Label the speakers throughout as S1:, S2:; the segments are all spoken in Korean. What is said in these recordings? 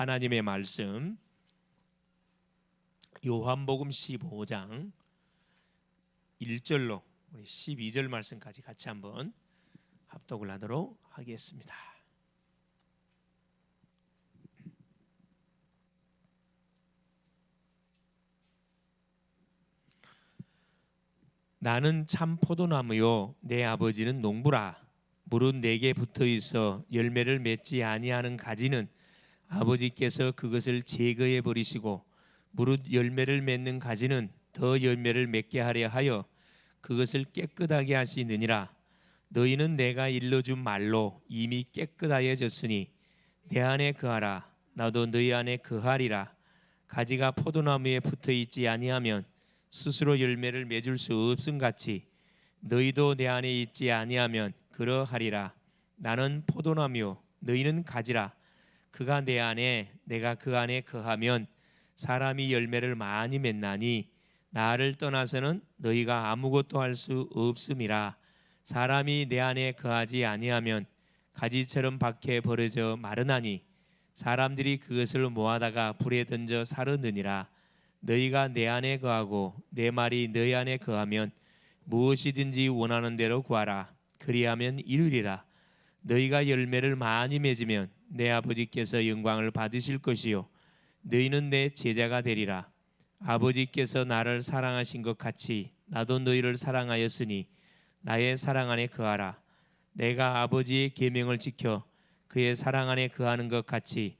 S1: 하나님의 말씀 요한복음 15장 1절로 우리 12절 말씀까지 같이 한번 합독을 하도록 하겠습니다. 나는 참 포도나무요 내 아버지는 농부라. 무릇 내게 붙어 있어 열매를 맺지 아니하는 가지는 아버지께서 그것을 제거해 버리시고 무릇 열매를 맺는 가지는 더 열매를 맺게 하려 하여 그것을 깨끗하게 하시느니라. 너희는 내가 일러준 말로 이미 깨끗하여졌으니 내 안에 거하라. 나도 너희 안에 거하리라. 가지가 포도나무에 붙어 있지 아니하면 스스로 열매를 맺을 수 없음 같이 너희도 내 안에 있지 아니하면 그러하리라. 나는 포도나무요 너희는 가지라. 그가 내 안에 내가 그 안에 거하면 사람이 열매를 많이 맺나니 나를 떠나서는 너희가 아무것도 할 수 없음이라. 사람이 내 안에 거하지 아니하면 가지처럼 밖에 버려져 마르나니 사람들이 그것을 모아다가 불에 던져 사르느니라. 너희가 내 안에 거하고 내 말이 너희 안에 거하면 무엇이든지 원하는 대로 구하라. 그리하면 이루리라. 너희가 열매를 많이 맺으면 내 아버지께서 영광을 받으실 것이요 너희는 내 제자가 되리라. 아버지께서 나를 사랑하신 것 같이 나도 너희를 사랑하였으니 나의 사랑 안에 거하라. 내가 아버지의 계명을 지켜 그의 사랑 안에 거하는 것 같이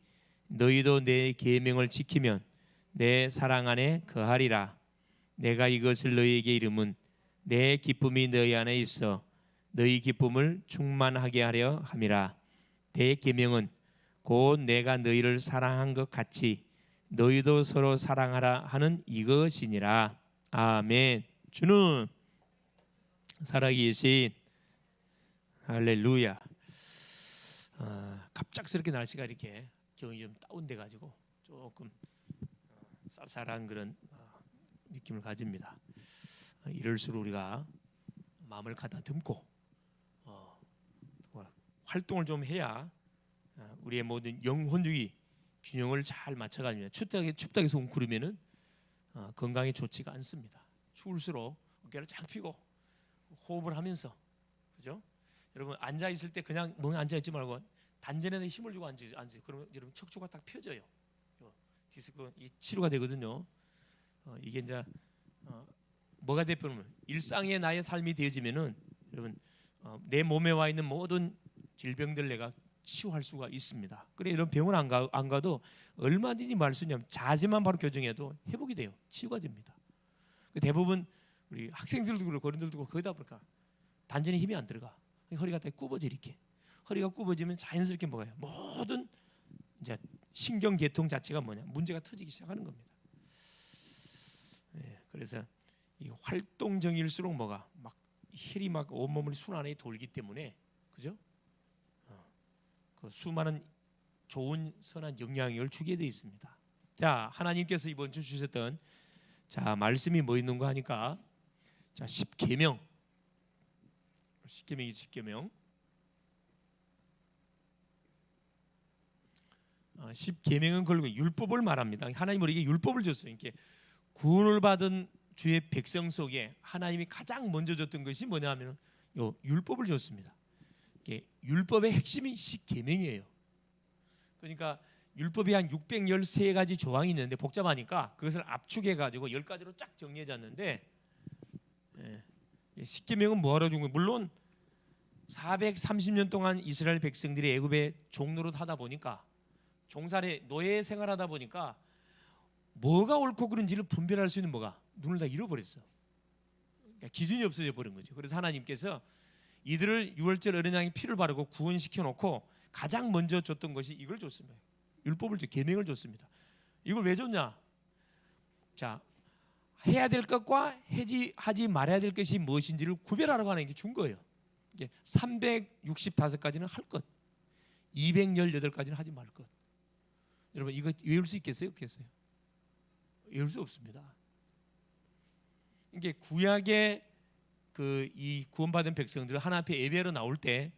S1: 너희도 내 계명을 지키면 내 사랑 안에 거하리라. 내가 이것을 너희에게 이름은 내 기쁨이 너희 안에 있어 너희 기쁨을 충만하게 하려 함이라. 내 계명은 곧 내가 너희를 사랑한 것 같이 너희도 서로 사랑하라 하는 이것이니라. 아멘. 주는 살아계신 할렐루야. 갑작스럽게 날씨가 이렇게 기온이 좀 다운돼 가지고 조금 쌀쌀한 그런 느낌을 가집니다. 이럴수록 우리가 마음을 가다듬고 활동을 좀 해야 우리의 모든 영혼주의 균형을 잘 맞춰가지고 춥다고 해서 웅크리면은 건강에 좋지가 않습니다. 추울수록 어깨를 쫙 펴고 호흡을 하면서, 그죠? 여러분 앉아 있을 때 그냥 멍 앉아 있지 말고 단전에다 힘을 주고 앉으세요. 그러면 여러분 척추가 딱 펴져요. 디스크 이 치료가 되거든요. 이게 이제 뭐가 되면 일상의 나의 삶이 되어지면은 여러분 내 몸에 와 있는 모든 질병들 내가 치유할 수가 있습니다. 그래 이런 병원 안 가도 얼마든지 말 수 있냐면 자세만 바로 교정해도 회복이 돼요. 치유가 됩니다. 대부분 우리 학생들도 그렇고 어른들도 그렇고 거기다 보니까 단전에 힘이 안 들어가. 허리가 딱 굽어져 이렇게. 허리가 굽어지면 자연스럽게 뭐가요? 모든 이제 신경 계통 자체가 뭐냐 문제가 터지기 시작하는 겁니다. 네, 그래서 이 활동적일수록 뭐가 막 혈이 막 온몸을 순환에 돌기 때문에 그죠? 그 수많은 좋은 선한 영향력을 주게 되어 있습니다. 자, 하나님께서 이번 주 주셨던 자 말씀이 뭐 있는가 하니까 자 10계명 10계명 10계명은 결국 율법을 말합니다. 하나님 우리에게 율법을 줬어요. 이렇게 구원을 받은 주의 백성 속에 하나님이 가장 먼저 줬던 것이 뭐냐면 요 율법을 줬습니다. 율법의 핵심이 10계명이에요. 그러니까 율법이 한 613가지 조항이 있는데 복잡하니까 그것을 압축해 가지고 10가지로 쫙 정리해 놨는데 10계명은 뭐하러 준 거예요? 물론 430년 동안 이스라엘 백성들이 애굽의 종노릇 하다 보니까 종살이 노예 생활하다 보니까 뭐가 옳고 그른지를 분별할 수 있는 뭐가 눈을 다 잃어버렸어. 그러니까 기준이 없어져 버린 거죠. 그래서 하나님께서 이들을 유월절 어린 양의 피를 바르고 구원시켜 놓고 가장 먼저 줬던 것이 이걸 줬습니다. 율법을 계명을 줬습니다. 이걸 왜 줬냐? 자, 해야 될 것과 하지 말아야 될 것이 무엇인지를 구별하라고 하는 게 준 거예요. 이게 365가지는 할 것, 218가지는 하지 말 것. 여러분 이거 외울 수 있겠어요? 없겠어요? 외울 수 없습니다. 이게 구약의 이 구원받은 백성들 하나님 앞에 예배로 나올 때,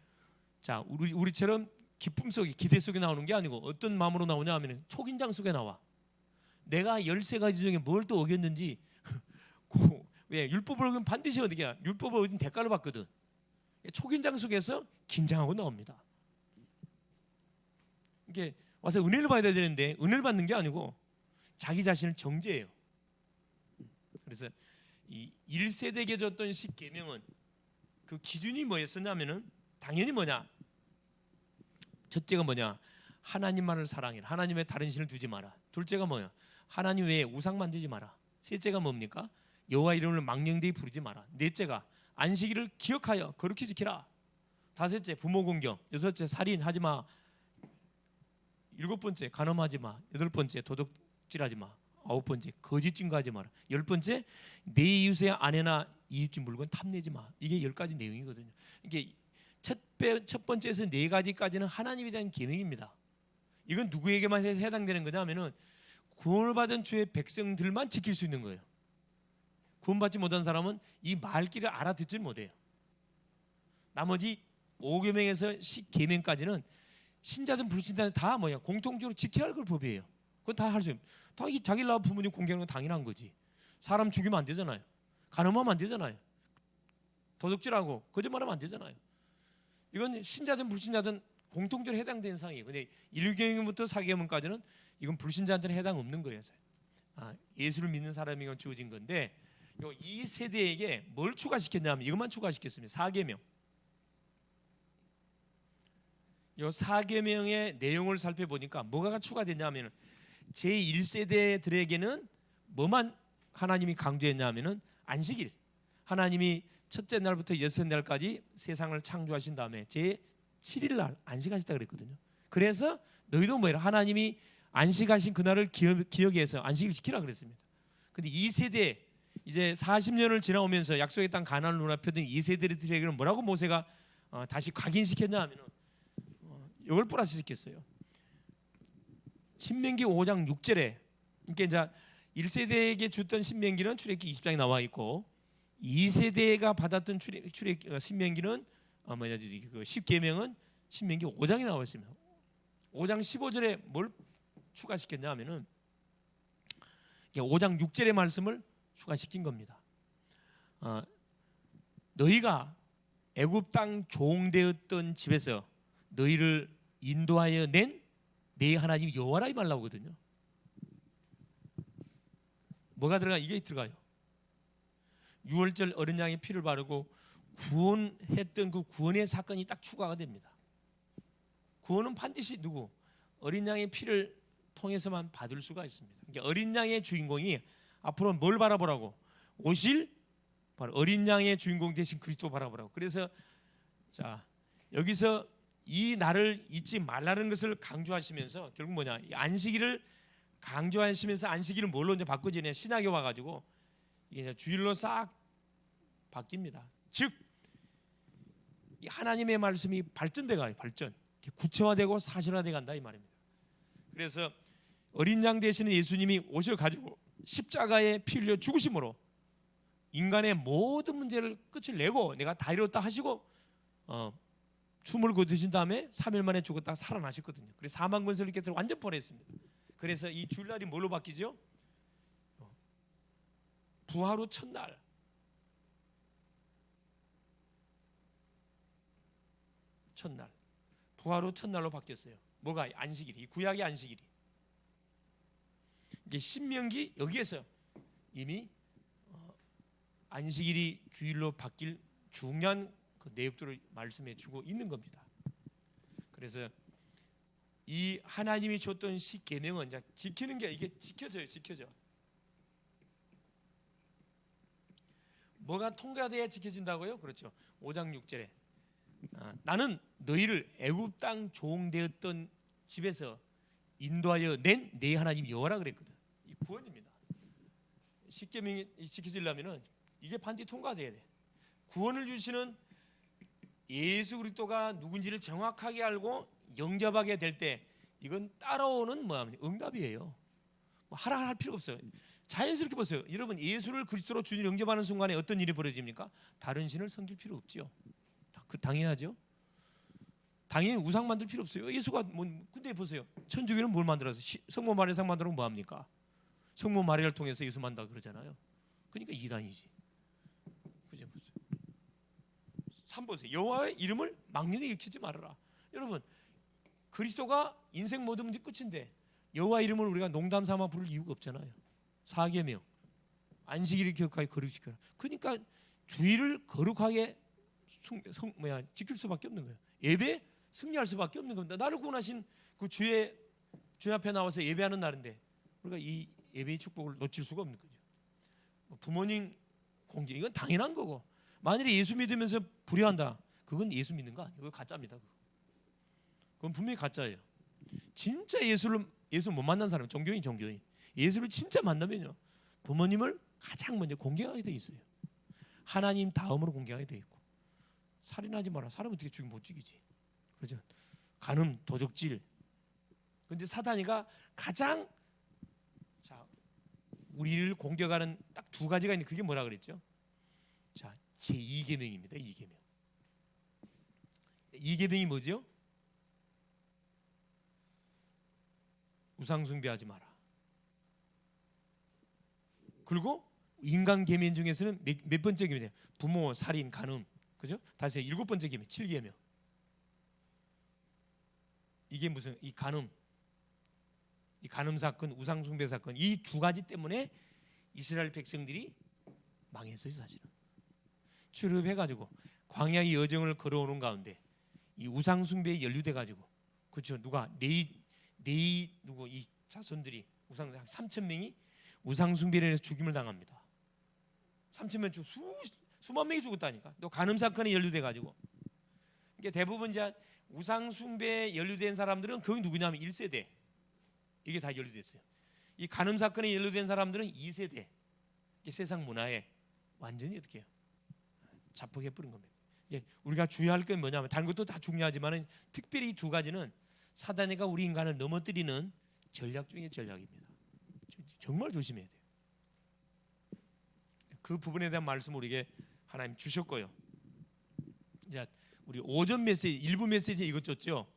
S1: 자 우리처럼 기쁨 속에, 기대 속에 나오는 게 아니고 어떤 마음으로 나오냐 하면 초긴장 속에 나와. 내가 13가지 중에 뭘 또 어겼는지 왜 율법을 어기면 반드시 어떻게 해? 율법을 어긴 대가를 받거든. 초긴장 속에서 긴장하고 나옵니다. 이게 와서 은혜를 받아야 되는데 은혜를 받는 게 아니고 자기 자신을 정죄해요. 그래서 이 1세대에게 줬던 10계명은 그 기준이 뭐였었냐면은 당연히 뭐냐? 첫째가 뭐냐? 하나님만을 사랑해라. 하나님의 다른 신을 두지 마라. 둘째가 뭐야? 하나님 외에 우상 만들지 마라. 셋째가 뭡니까? 여호와 이름을 망령되이 부르지 마라. 넷째가 안식일을 기억하여 거룩히 지키라. 다섯째 부모 공경. 여섯째 살인하지 마. 일곱 번째 간음하지 마. 여덟 번째 도둑질하지 마. 아홉 번째 거짓 증거하지 마라. 열 번째 내 이웃의 아내나 이웃집 물건 탐내지 마. 이게 10가지 내용이거든요. 이게 첫 번째에서 4가지까지는 하나님에 대한 계명입니다. 이건 누구에게만 해당되는 거냐면은 구원을 받은 주의 백성들만 지킬 수 있는 거예요. 구원받지 못한 사람은 이 말귀를 알아듣질 못해요. 나머지 5계명에서 10계명까지는 신자든 불신자든 다 뭐야? 공통적으로 지켜야 할 걸 법이에요. 그건 다 할 수 있어요. 다 자기 나라 부모님 공경하는 건 당연한 거지. 사람 죽이면 안 되잖아요. 간음하면 안 되잖아요. 도둑질하고 거짓말하면 안 되잖아요. 이건 신자든 불신자든 공통적으로 해당되는 사항이에요. 근데 1계명부터 4계명까지는 이건 불신자한테는 해당 없는 거예요. 예수를 믿는 사람에게 주어진 건데 이 세대에게 뭘 추가시켰냐면 이것만 추가시켰습니다. 4계명. 이 4계명의 내용을 살펴보니까 뭐가 추가됐냐면 제1세대들에게는 뭐만 하나님이 강조했냐면은 안식일. 하나님이 첫째 날부터 여섯째 날까지 세상을 창조하신 다음에 제7일 날 안식하셨다 그랬거든요. 그래서 너희도 뭐라 하나님이 안식하신 그날을 기억해서 안식일 지키라 그랬습니다. 근데 이 세대 이제 40년을 지나오면서 약속의 땅 가나안을 눈앞에 둔 이 세대들에게는 뭐라고 모세가 다시 각인시켰냐 하면은 이걸 플러스 시켰어요. 신명기 5장 6절에 그러니까 이제 1세대에게 줬던 신명기는 출애굽기 20장에 나와 있고 2세대가 받았던 신명기는 그 10계명은 신명기 5장에 나와 있습니다. 5장 15절에 뭘 추가시켰냐 하면은 5장 6절의 말씀을 추가시킨 겁니다. 너희가 애굽 땅 종되었던 집에서 너희를 인도하여 낸 내 하나님 여호와라 이 말 나오거든요. 뭐가 들어가? 이게 들어가요. 6월절 어린 양의 피를 바르고 구원했던 그 구원의 사건이 딱 추가가 됩니다. 구원은 반드시 누구? 어린 양의 피를 통해서만 받을 수가 있습니다. 그러니까 어린 양의 주인공이 앞으로 뭘 바라보라고? 오실 바로 어린 양의 주인공 되신 그리스도 바라보라고. 그래서 자 여기서 이 날을 잊지 말라는 것을 강조하시면서 결국 뭐냐? 이 안식일을 강조하시면서 안식일은 뭘로 이제 바꾸지냐? 신약에 와가지고 이게 주일로 싹 바뀝니다. 즉 이 하나님의 말씀이 발전돼가요. 발전 구체화되고 사실화돼 간다 이 말입니다. 그래서 어린 양 되시는 예수님이 오셔가지고 십자가에 피 흘려 죽으심으로 인간의 모든 문제를 끝을 내고 내가 다 이뤘다 하시고 숨을 거두신 다음에 3일 만에 죽었다가 살아나셨거든요. 그래서 사망 권세를 깨뜨려 완전 벌했습니다. 그래서 이 주일날이 뭘로 바뀌죠? 부활 후 첫날. 첫날. 부활 후 첫날로 바뀌었어요. 뭐가? 안식일이. 이 구약의 안식일이. 이제 신명기 여기에서 이미 안식일이 주일로 바뀔 중요한 그 내용들을 말씀해 주고 있는 겁니다. 그래서 이 하나님이 줬던 10계명은 이제 지키는 게 이게 지켜져요. 뭐가 통과돼야 지켜진다고요? 그렇죠. 5장 6절에 나는 너희를 애굽 땅 종되었던 집에서 인도하여 낸 내 하나님 여호와라 그랬거든. 이 구원입니다. 10계명이 지켜지려면은 이게 반드시 통과돼야 돼. 구원을 주시는 예수 그리스도가 누군지를 정확하게 알고 영접하게 될 때 이건 따라오는 응답이에요. 뭐 하라 할 필요가 없어요. 자연스럽게 보세요. 여러분 예수를 그리스도로 주님 영접하는 순간에 어떤 일이 벌어집니까? 다른 신을 섬길 필요 없지요. 그 당연하죠. 당연히 우상 만들 필요 없어요. 예수가 뭐 근데 보세요. 천주교는 뭘 만들어서 성모 마리아상 만들면 뭐 합니까? 성모 마리아를 통해서 예수 만다 그러잖아요. 그러니까 이단이지. 그죠? 보세요. 3 보세요. 여호와의 이름을 막연히 익히지 말아라. 여러분, 그리스도가 인생 모든 문제 끝인데 여호와 이름을 우리가 농담 삼아 부를 이유가 없잖아요. 4계명 안식일을 기억하게 거룩지켜라. 그러니까 주일을 거룩하게 지킬 수밖에 없는 거예요. 예배 승리할 수밖에 없는 겁니다. 나를 구원하신 그 주의 주 앞에 나와서 예배하는 날인데 우리가 이 예배의 축복을 놓칠 수가 없는 거죠. 부모님 공개 이건 당연한 거고, 만일에 예수 믿으면서 불효한다, 그건 예수 믿는 거 아니에요. 그건 가짜입니다. 그건 분명히 가짜예요. 진짜 예수 못 만난 사람, 종교인 예수를 진짜 만나면요, 부모님을 가장 먼저 공경하게 돼 있어요. 하나님 다음으로 공경하게 돼 있고, 살인하지 마라. 사람 어떻게 죽이면 못 죽이지, 그렇죠? 간음, 도적질. 근데 사단이가 가장 우리를 공격하는 딱 2가지가 있는데 그게 뭐라 그랬죠? 자, 제2계명입니다. 2계명. 2계명이 뭐죠? 우상 숭배하지 마라. 그리고 인간 계명 중에서는 몇 번째 계명이에요? 부모, 살인, 간음. 그죠? 다시 7번째 계명, 7계명. 이게 무슨 이 간음 사건, 우상 숭배 사건, 이 2가지 때문에 이스라엘 백성들이 망했어요. 사실은 출애굽해가지고 광야의 여정을 걸어오는 가운데 이 우상 숭배에 연루돼 가지고, 그렇죠? 누가 누구 이 자손들이 우상 3,000명이 우상 숭배를 해서 죽임을 당합니다. 3,000명 중 수만 명이 죽었다니까. 또 간음 사건에 연루돼 가지고. 그러니까 대부분 이제 우상 숭배에 연루된 사람들은 거기 누구냐면 1세대. 이게 다 연루됐어요. 이 간음 사건에 연루된 사람들은 2세대. 이게 세상 문화에 완전히 어떻게 해요? 자폭해 버린 겁니다. 우리가 주의할 건 뭐냐면 다른 것도 다 중요하지만 특별히 이 2가지는 사단이가 우리 인간을 넘어뜨리는 전략 중의 전략입니다. 정말 조심해야 돼요. 그 부분에 대한 말씀 우리에게 하나님 주셨고요. 이제 우리 오전 메시지, 일부 메시지 이것 줬죠.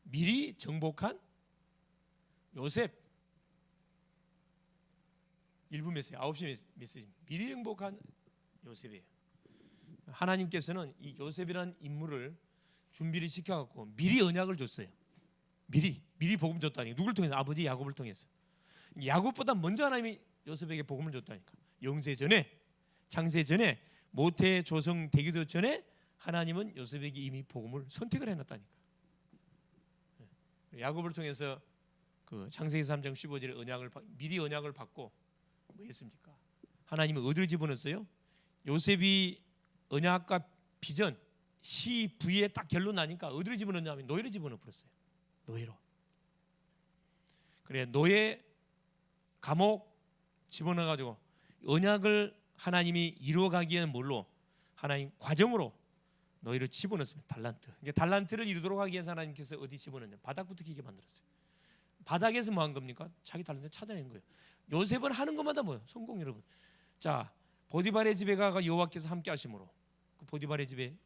S1: 미리 정복한 요셉. 일부 메시지, 9시 메시지. 미리 정복한 요셉이에요. 하나님께서는 이 요셉이라는 인물을 준비를 시켜갖고 미리 언약을 줬어요. 미리 복음 줬다니까. 누굴 통해서? 아버지 야곱을 통해서. 야곱보다 먼저 하나님이 요셉에게 복음을 줬다니까. 영세 전에, 창세 전에, 모태 조성 되기도 전에 하나님은 요셉에게 이미 복음을 선택을 해놨다니까. 야곱을 통해서 그 창세기 3장 15절에 미리 언약을 받고 뭐 했습니까? 하나님은 어디로 집어넣었어요? 요셉이 언약과 비전 CV에 딱 결론 나니까 어디로 집어넣냐면 노예로 집어넣어 버렸어요. 노예로. 그래, 노예 감옥 집어넣어 가지고 언약을 하나님이 이루어가기에는 뭘로? 하나님 과정으로 노예로 집어넣었습니다. 달란트. 이제 달란트를 이루도록 하기 위해서 하나님께서 어디 집어넣냐? 바닥부터 기게 만들었어요. 바닥에서 뭐 한 겁니까? 자기 달란트 찾아낸 거예요. 요셉은 하는 것마다 뭐예요? 성공. 여러분. 자, 보디발의 집에 가가 여호와께서 함께 하심으로 그 보디발의 집에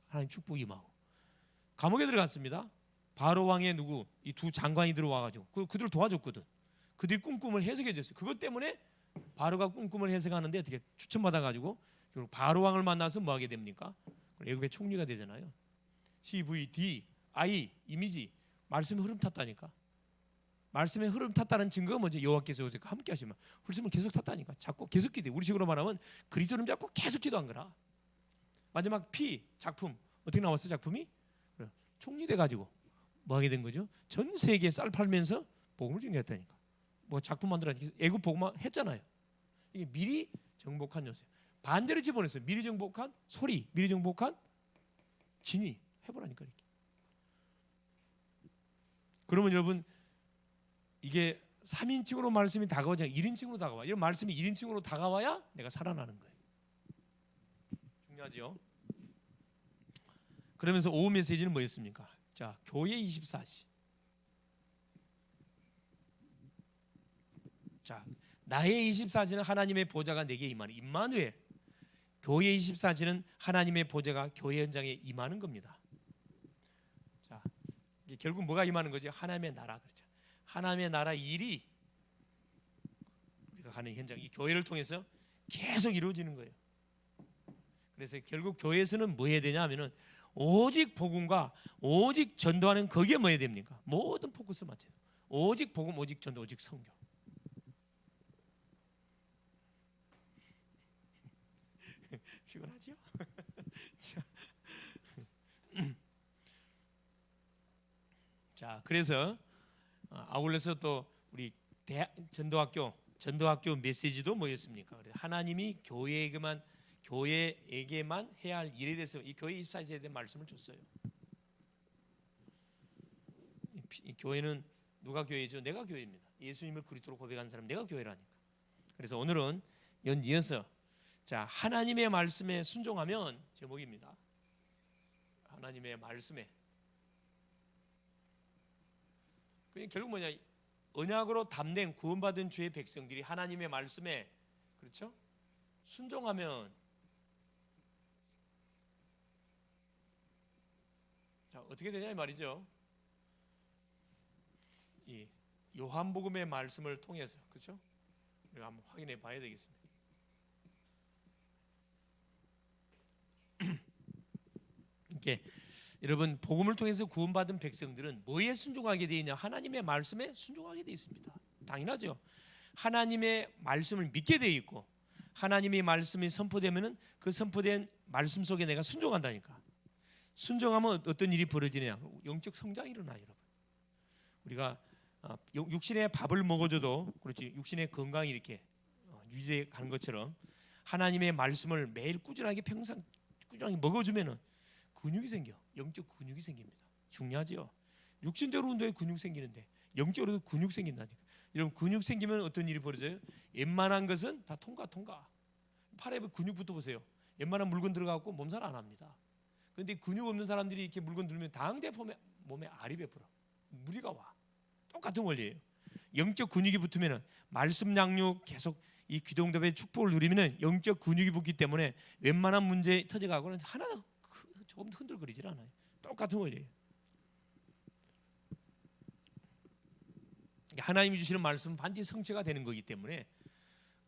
S1: 하나님 축복이 임하고 감옥에 들어갔습니다. 바로 왕의 누구 이 2 장관이 들어와가지고 그들을 도와줬거든. 그들이 꿈꿈을 해석해 줬어요. 그것 때문에 바로가 꿈꿈을 해석하는데 어떻게 추천받아가지고 결국 바로 왕을 만나서 뭐 하게 됩니까? 애굽의 총리가 되잖아요. CVD, I 이미지 말씀의 흐름 탔다니까. 말씀의 흐름 탔다는 증거가 뭐죠? 여호와께서 요셉과 함께 하시면 흐름을 계속 탔다니까. 자꾸 계속 기도해. 우리 식으로 말하면 그리스도를 잡고 계속 기도한 거라. 마지막 P 작품 어떻게 나왔어? 작품이 총리 돼가지고 뭐 하게 된 거죠? 전 세계에 쌀 팔면서 복음을 증거했다니까. 뭐 작품 만들어 애굽 복음만 했잖아요. 이게 미리 정복한 요셉. 반대로 집어넣었어요. 미리 정복한 소리, 미리 정복한 진이 해보라니까 이렇게. 그러면 여러분 이게 3인칭으로 말씀이 다가오지 않고 1인칭으로 다가와. 이런 말씀이 1인칭으로 다가와야 내가 살아나는 거예요. 중요하죠. 그러면서 오후 메시지는 뭐였습니까? 자, 교회 24시. 자, 나의 24시는 하나님의 보좌가 내게 임하는 임마누엘. 교회 24시는 하나님의 보좌가 교회 현장에 임하는 겁니다. 자, 결국 뭐가 임하는 거죠? 하나님의 나라. 그렇죠. 하나님의 나라 일이 우리가 가는 현장, 이 교회를 통해서 계속 이루어지는 거예요. 그래서 결국 교회에서는 뭐 해야 되냐 하면은 오직 복음과 오직 전도하는, 거기에 뭐 해야 됩니까? 모든 포커스 맞춰요. 오직 복음, 오직 전도, 오직 선교. 피곤하죠? 자, 그래서 아울러서 또 우리 전도학교 메시지도 뭐였습니까? 하나님이 교회에게만 해야 할 일에 대해서 이 교회 24세에 대한 말씀을 줬어요. 이 교회는 누가 교회죠? 내가 교회입니다. 예수님을 그리스도로 고백한 사람, 내가 교회라니까. 그래서 오늘은 연이어서 자, 하나님의 말씀에 순종하면, 제목입니다. 하나님의 말씀에. 그게 결국 뭐냐? 언약으로 담낸 구원받은 주의 백성들이 하나님의 말씀에, 그렇죠? 순종하면, 자, 어떻게 되냐 이 말이죠. 이 요한복음의 말씀을 통해서, 그렇죠? 우리가 한번 확인해 봐야 되겠습니다. 이렇게 여러분, 복음을 통해서 구원받은 백성들은 뭐에 순종하게 되어 있냐? 하나님의 말씀에 순종하게 되어 있습니다. 당연하죠. 하나님의 말씀을 믿게 되어 있고, 하나님의 말씀이 선포되면은 그 선포된 말씀 속에 내가 순종한다니까. 순종하면 어떤 일이 벌어지냐? 영적 성장이 일어나요, 여러분. 우리가 육신의 밥을 먹어줘도, 그렇지, 육신의 건강이 이렇게 유지해 가는 것처럼 하나님의 말씀을 매일 꾸준하게 평생 꾸준하게 먹어주면은 근육이 생겨. 영적 근육이 생깁니다. 중요하죠. 육신적으로 운동에 근육 생기는데 영적으로도 근육 생긴다니까. 여러분, 근육 생기면 어떤 일이 벌어져요? 웬만한 것은 다 통과. 팔에 근육부터 보세요. 웬만한 물건 들어가고 몸살 안 합니다. 그런데 근육 없는 사람들이 이렇게 물건 들면 당대 몸에 알이 베풀어. 무리가 와. 똑같은 원리예요. 영적 근육이 붙으면은 말씀 양육 계속 이 귀동답의 축복을 누리면은 영적 근육이 붙기 때문에 웬만한 문제 터져가고는 하나도 조금 흔들거리질 않아요. 똑같은 원리예요. 하나님이 주시는 말씀은 반드시 성취가 되는 거기 때문에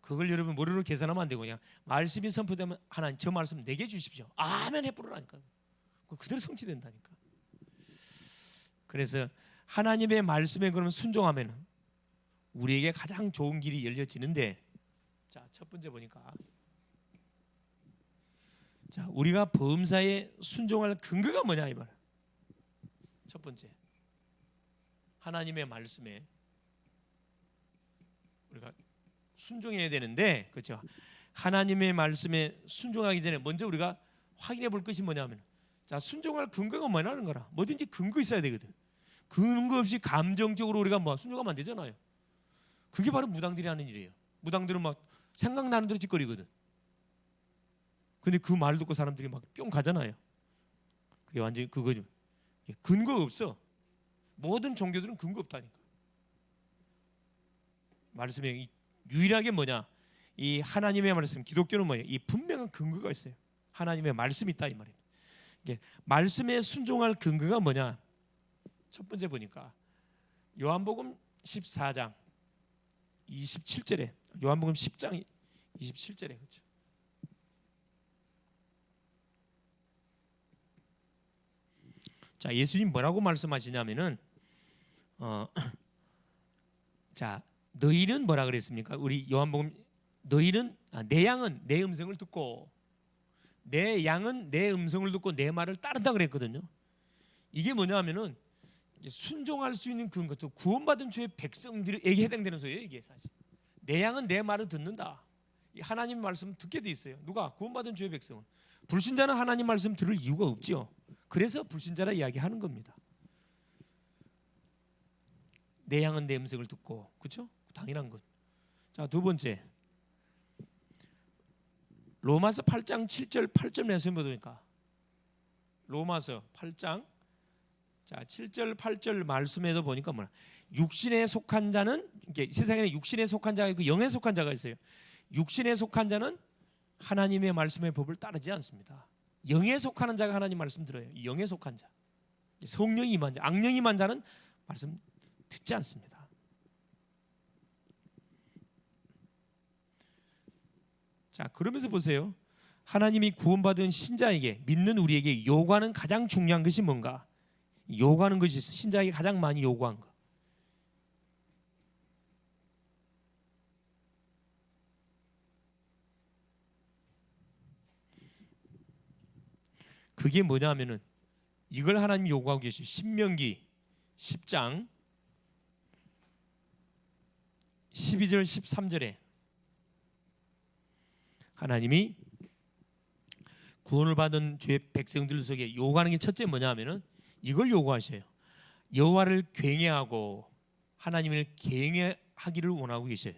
S1: 그걸 여러분 머리로 계산하면 안 되고 그냥 말씀이 선포되면 하나님 저 말씀 내게 주십시오. 아멘 해부르라니까. 그대로 성취된다니까. 그래서 하나님의 말씀에 그러면 순종하면 우리에게 가장 좋은 길이 열려지는데, 자, 첫 번째 보니까, 자, 우리가 범사에 순종할 근거가 뭐냐 이 말. 첫 번째, 하나님의 말씀에 우리가 순종해야 되는데, 그렇죠? 하나님의 말씀에 순종하기 전에 먼저 우리가 확인해 볼 것이 뭐냐면, 자, 순종할 근거가 뭐냐는 거라. 뭐든지 근거 있어야 되거든. 근거 없이 감정적으로 우리가 뭐 순종하면 안 되잖아요. 그게 바로 무당들이 하는 일이에요. 무당들은 막 생각나는 대로 짓거리거든. 근데 그 말 듣고 사람들이 막 뿅 가잖아요. 그게 완전히 그거죠. 근거가 없어. 모든 종교들은 근거 없다니까. 말씀에 유일하게 뭐냐? 이 하나님의 말씀, 기독교는 뭐예요? 이 분명한 근거가 있어요. 하나님의 말씀이 있다 이 말이에요. 이게 말씀에 순종할 근거가 뭐냐? 첫 번째 보니까 요한복음 14장 27절에, 요한복음 10장 27절에, 그렇죠? 자, 예수님 뭐라고 말씀하시냐면은 자, 너희는 뭐라 그랬습니까? 우리 요한복음, 너희는 내 양은 내 음성을 듣고, 내 양은 내 음성을 듣고 내 말을 따른다 그랬거든요. 이게 뭐냐면은 순종할 수 있는 그런 것도 구원받은 주의 백성들에게 해당되는 소리예요. 이게 사실 내 양은 내 말을 듣는다. 하나님 말씀 듣게 돼 있어요. 누가? 구원받은 주의 백성은. 불신자는 하나님 말씀 들을 이유가 없지요. 그래서 불신자라 이야기하는 겁니다. 내 양은 내 음성을 듣고, 그렇죠? 당연한 것. 자, 두 번째, 로마서 8장 7절 8절 말씀 보니까, 로마서 8장 자 7절 8절 말씀에도 보니까 뭐냐? 육신에 속한 자는, 이게 세상에는 육신에 속한 자가 있고 영에 속한 자가 있어요. 육신에 속한 자는 하나님의 말씀의 법을 따르지 않습니다. 영에 속하는 자가 하나님 말씀 들어요. 영에 속한 자. 성령이 임한 자, 악령이 임한 자는 말씀 듣지 않습니다. 자, 그러면서 보세요. 하나님이 구원받은 신자에게, 믿는 우리에게 요구하는 가장 중요한 것이 뭔가? 요구하는 것이 있어요. 신자에게 가장 많이 요구한 것. 그게 뭐냐면은 이걸 하나님이 요구하고 계시죠. 신명기 10장 12절 13절에 하나님이 구원을 받은 죄 백성들 속에 요구하는 게 첫째 뭐냐면은 이걸 요구하셔요. 여호와를 경외하고 하나님을 경외하기를 원하고 계셔요.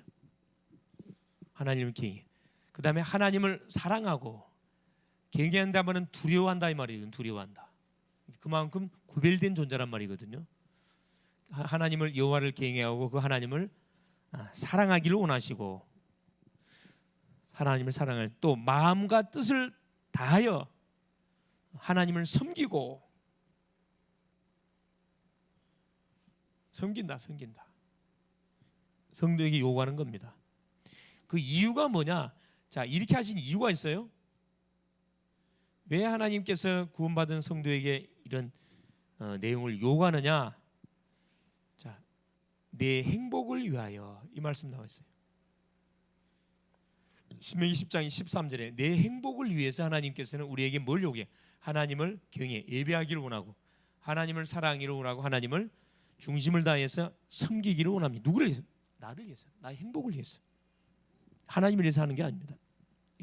S1: 하나님을 경외. 그다음에 하나님을 사랑하고, 경외한다면은 두려워한다 이 말이에요. 두려워한다. 그만큼 구별된 존재란 말이거든요. 하나님을, 여호와를 경외하고 그 하나님을 사랑하기를 원하시고, 하나님을 사랑할 또 마음과 뜻을 다하여 하나님을 섬기고, 섬긴다. 성도에게 요구하는 겁니다. 그 이유가 뭐냐? 자, 이렇게 하신 이유가 있어요. 왜 하나님께서 구원받은 성도에게 이런 내용을 요구하느냐? 자, 내 행복을 위하여, 이 말씀 나와 있어요. 신명기 10장 13절에 내 행복을 위해서 하나님께서는 우리에게 뭘 요구해? 하나님을 경외, 예배하기를 원하고, 하나님을 사랑하기를 원하고, 하나님을 중심을 다해서 섬기기를 원합니다. 누구를 위해서? 나를 위해서, 나의 행복을 위해서. 하나님을 위해서 하는 게 아닙니다.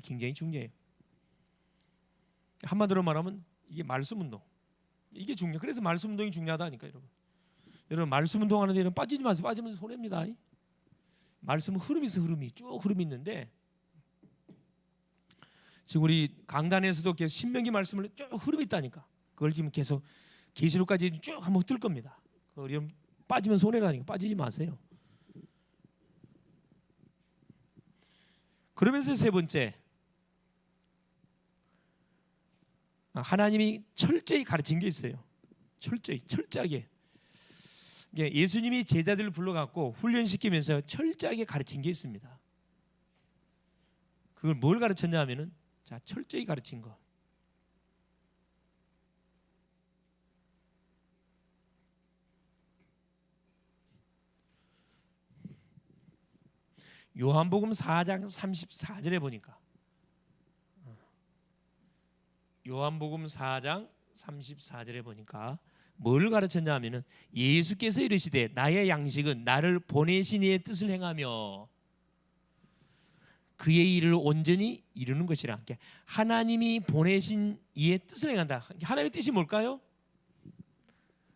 S1: 굉장히 중요해요. 한마디로 말하면 이게 말씀 운동, 이게 중요해요. 그래서 말씀 운동이 중요하다니까. 여러분 말씀 운동하는데 여러분 빠지지 마세요. 빠지면 손해입니다. 말씀은 흐름이 있어. 흐름이 쭉 흐름이 있는데, 지금 우리 강단에서도 계속 신명기 말씀을 쭉 흐름이 있다니까. 그걸 지금 계속 계시록까지 쭉 한번 뜰 겁니다. 그걸 빠지면 손해라니까. 빠지지 마세요. 그러면서 세 번째, 하나님이 철저히 가르친 게 있어요. 철저하게. 예수님이 제자들을 불러갖고 훈련시키면서 철저하게 가르친 게 있습니다. 그걸 뭘 가르쳤냐 하면은, 자, 철저히 가르친 거. 요한복음 4장 34절에 보니까, 요한복음 4장 34절에 보니까 뭘 가르쳤냐 하면은, 예수께서 이르시되 나의 양식은 나를 보내신 이의 뜻을 행하며 그의 일을 온전히 이루는 것이라. 하나님이 보내신 이의 뜻을 행한다. 하나님의 뜻이 뭘까요?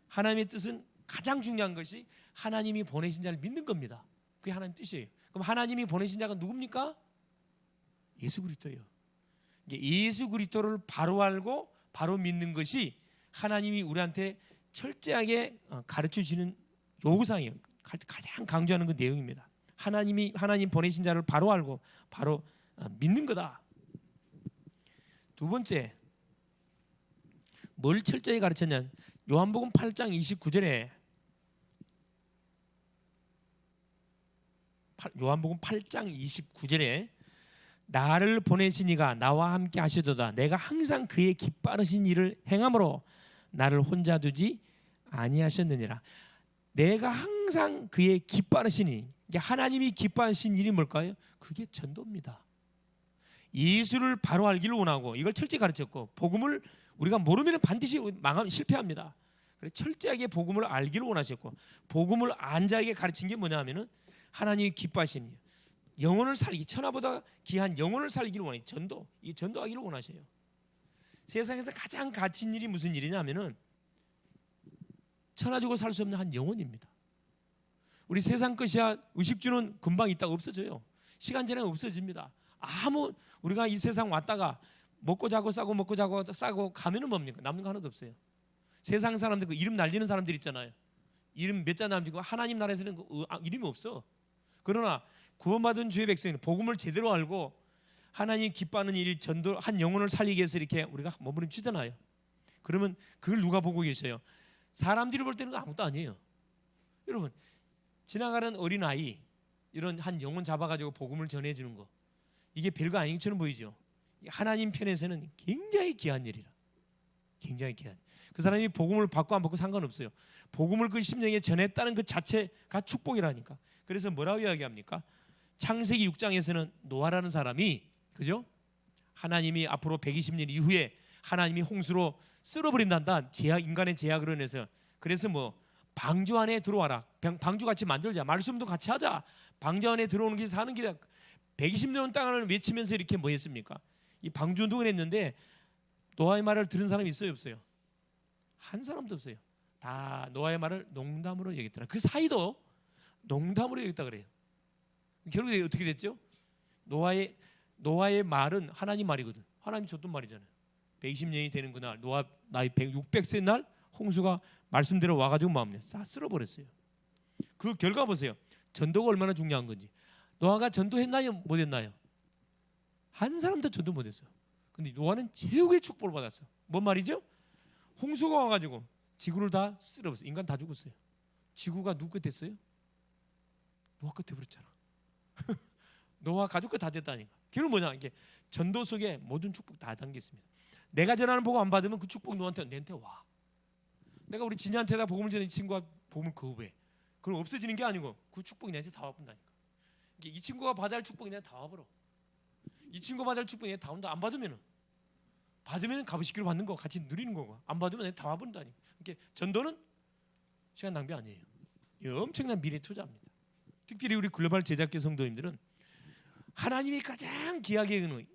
S1: 하나님의 뜻은 가장 중요한 것이 하나님이 보내신 자를 믿는 겁니다. 그게 하나님의 뜻이에요. 그럼 하나님이 보내신 자가 누굽니까? 예수 그리스도예요. 예수 그리스도를 바로 알고 바로 믿는 것이 하나님이 우리한테 철저하게 가르쳐 주시는 요구사항이에요. 가장 강조하는 그 내용입니다. 하나님 보내신 자를 바로 알고 바로 믿는 거다. 두 번째, 뭘 철저히 가르쳤냐? 요한복음 8장 29절에, 요한복음 8장 29절에 나를 보내신 이가 나와 함께 하시도다. 내가 항상 그의 기뻐하신 일을 행함으로 나를 혼자 두지 아니하셨느니라. 내가 항상 그의 기뻐하시니, 하나님이 기뻐하신 일이 뭘까요? 그게 전도입니다. 예수를 바로 알기를 원하고, 이걸 철저히 가르쳤고, 복음을 우리가 모르면 반드시 실패합니다. 그래서 철저하게 복음을 알기를 원하셨고, 복음을 안 자에게 가르친 게 뭐냐면은 하나님이 기뻐하신 일, 영혼을 살기, 천하보다 귀한 영혼을 살기를 원해요. 전도하기를 원하셔요. 세상에서 가장 가치 있는 일이 무슨 일이냐면은 천하 주고 살 수 없는 한 영혼입니다. 우리 세상 것이야 의식주는 금방 있다가 없어져요. 시간 지나면 없어집니다. 우리가 이 세상 왔다가 먹고 자고 싸고 먹고 자고 싸고 가면은 뭡니까? 남는 거 하나도 없어요. 세상 사람들 그 이름 날리는 사람들 있잖아요. 이름 몇 자 남기고 하나님 나라에서는 이름이 없어. 그러나 구원받은 주의 백성은 복음을 제대로 알고 하나님 기뻐하는 일, 전도, 한 영혼을 살리기 위해서 이렇게 우리가 몸부림치잖아요. 그러면 그걸 누가 보고 계셔요? 사람들이 볼 때는 아무것도 아니에요. 여러분, 지나가는 어린아이 이런 한 영혼 잡아가지고 복음을 전해주는 거, 이게 별거 아닌 것처럼 보이죠. 하나님 편에서는 굉장히 귀한 일이라. 굉장히 귀한. 그 사람이 복음을 받고 안 받고 상관없어요. 복음을 그 심령에 전했다는 그 자체가 축복이라니까. 그래서 뭐라고 이야기합니까? 창세기 6장에서는 노아라는 사람이, 그죠? 하나님이 앞으로 120년 이후에 하나님이 홍수로 쓸어버린단다. 인간의 제약으로 인해서. 그래서 뭐 방주 안에 들어와라. 방주 같이 만들자. 말씀도 같이 하자. 방주 안에 들어오는 게 사는 길이야. 120년 땅을 외치면서 이렇게 뭐 했습니까? 이 방주 운동을 했는데 노아의 말을 들은 사람이 있어요, 없어요? 한 사람도 없어요. 다 노아의 말을 농담으로 여겼더라. 그 사이도 농담으로 여겼다 그래요. 결국에 어떻게 됐죠? 노아의 말은 하나님 말이거든. 하나님 줬던 말이잖아요. 120년이 되는 그날, 노아 나이 600세 날 홍수가 말씀대로 와가지고 마음에 싹 쓸어버렸어요. 그 결과 보세요. 전도가 얼마나 중요한 건지. 노아가 전도했나요? 못했나요? 한 사람도 전도 못했어요. 근데 노아는 최후의 축복을 받았어. 뭔 말이죠? 홍수가 와가지고 지구를 다 쓸어버렸어요. 인간 다 죽었어요. 지구가 누구 것 됐어요? 노아 것 돼버렸잖아. 노아 가족 것 다 됐다니까. 결국 뭐냐? 이게 전도 속에 모든 축복 다 담겨 있습니다. 내가 전하는 복음 안 받으면 그 축복 너한테 와. 내가 우리 진이한테다 복음을 전하는 친구가 복음을 거부해. 그럼 없어지는 게 아니고 그 축복이 내한테 다 와본다니까. 이 친구가 받아야 할 축복이 내한테 다 와버려. 이 친구가 받아야 할 축복이 내한테 다 온다. 안 받으면은 값으시기로 받는 거 같이 누리는 거고, 안 받으면 내한테 다 와본다니까. 이게 전도는 시간 낭비 아니에요. 엄청난 미래 투자입니다. 특별히 우리 글로벌 제작계 성도님들은 하나님이 가장 귀하게 여기는,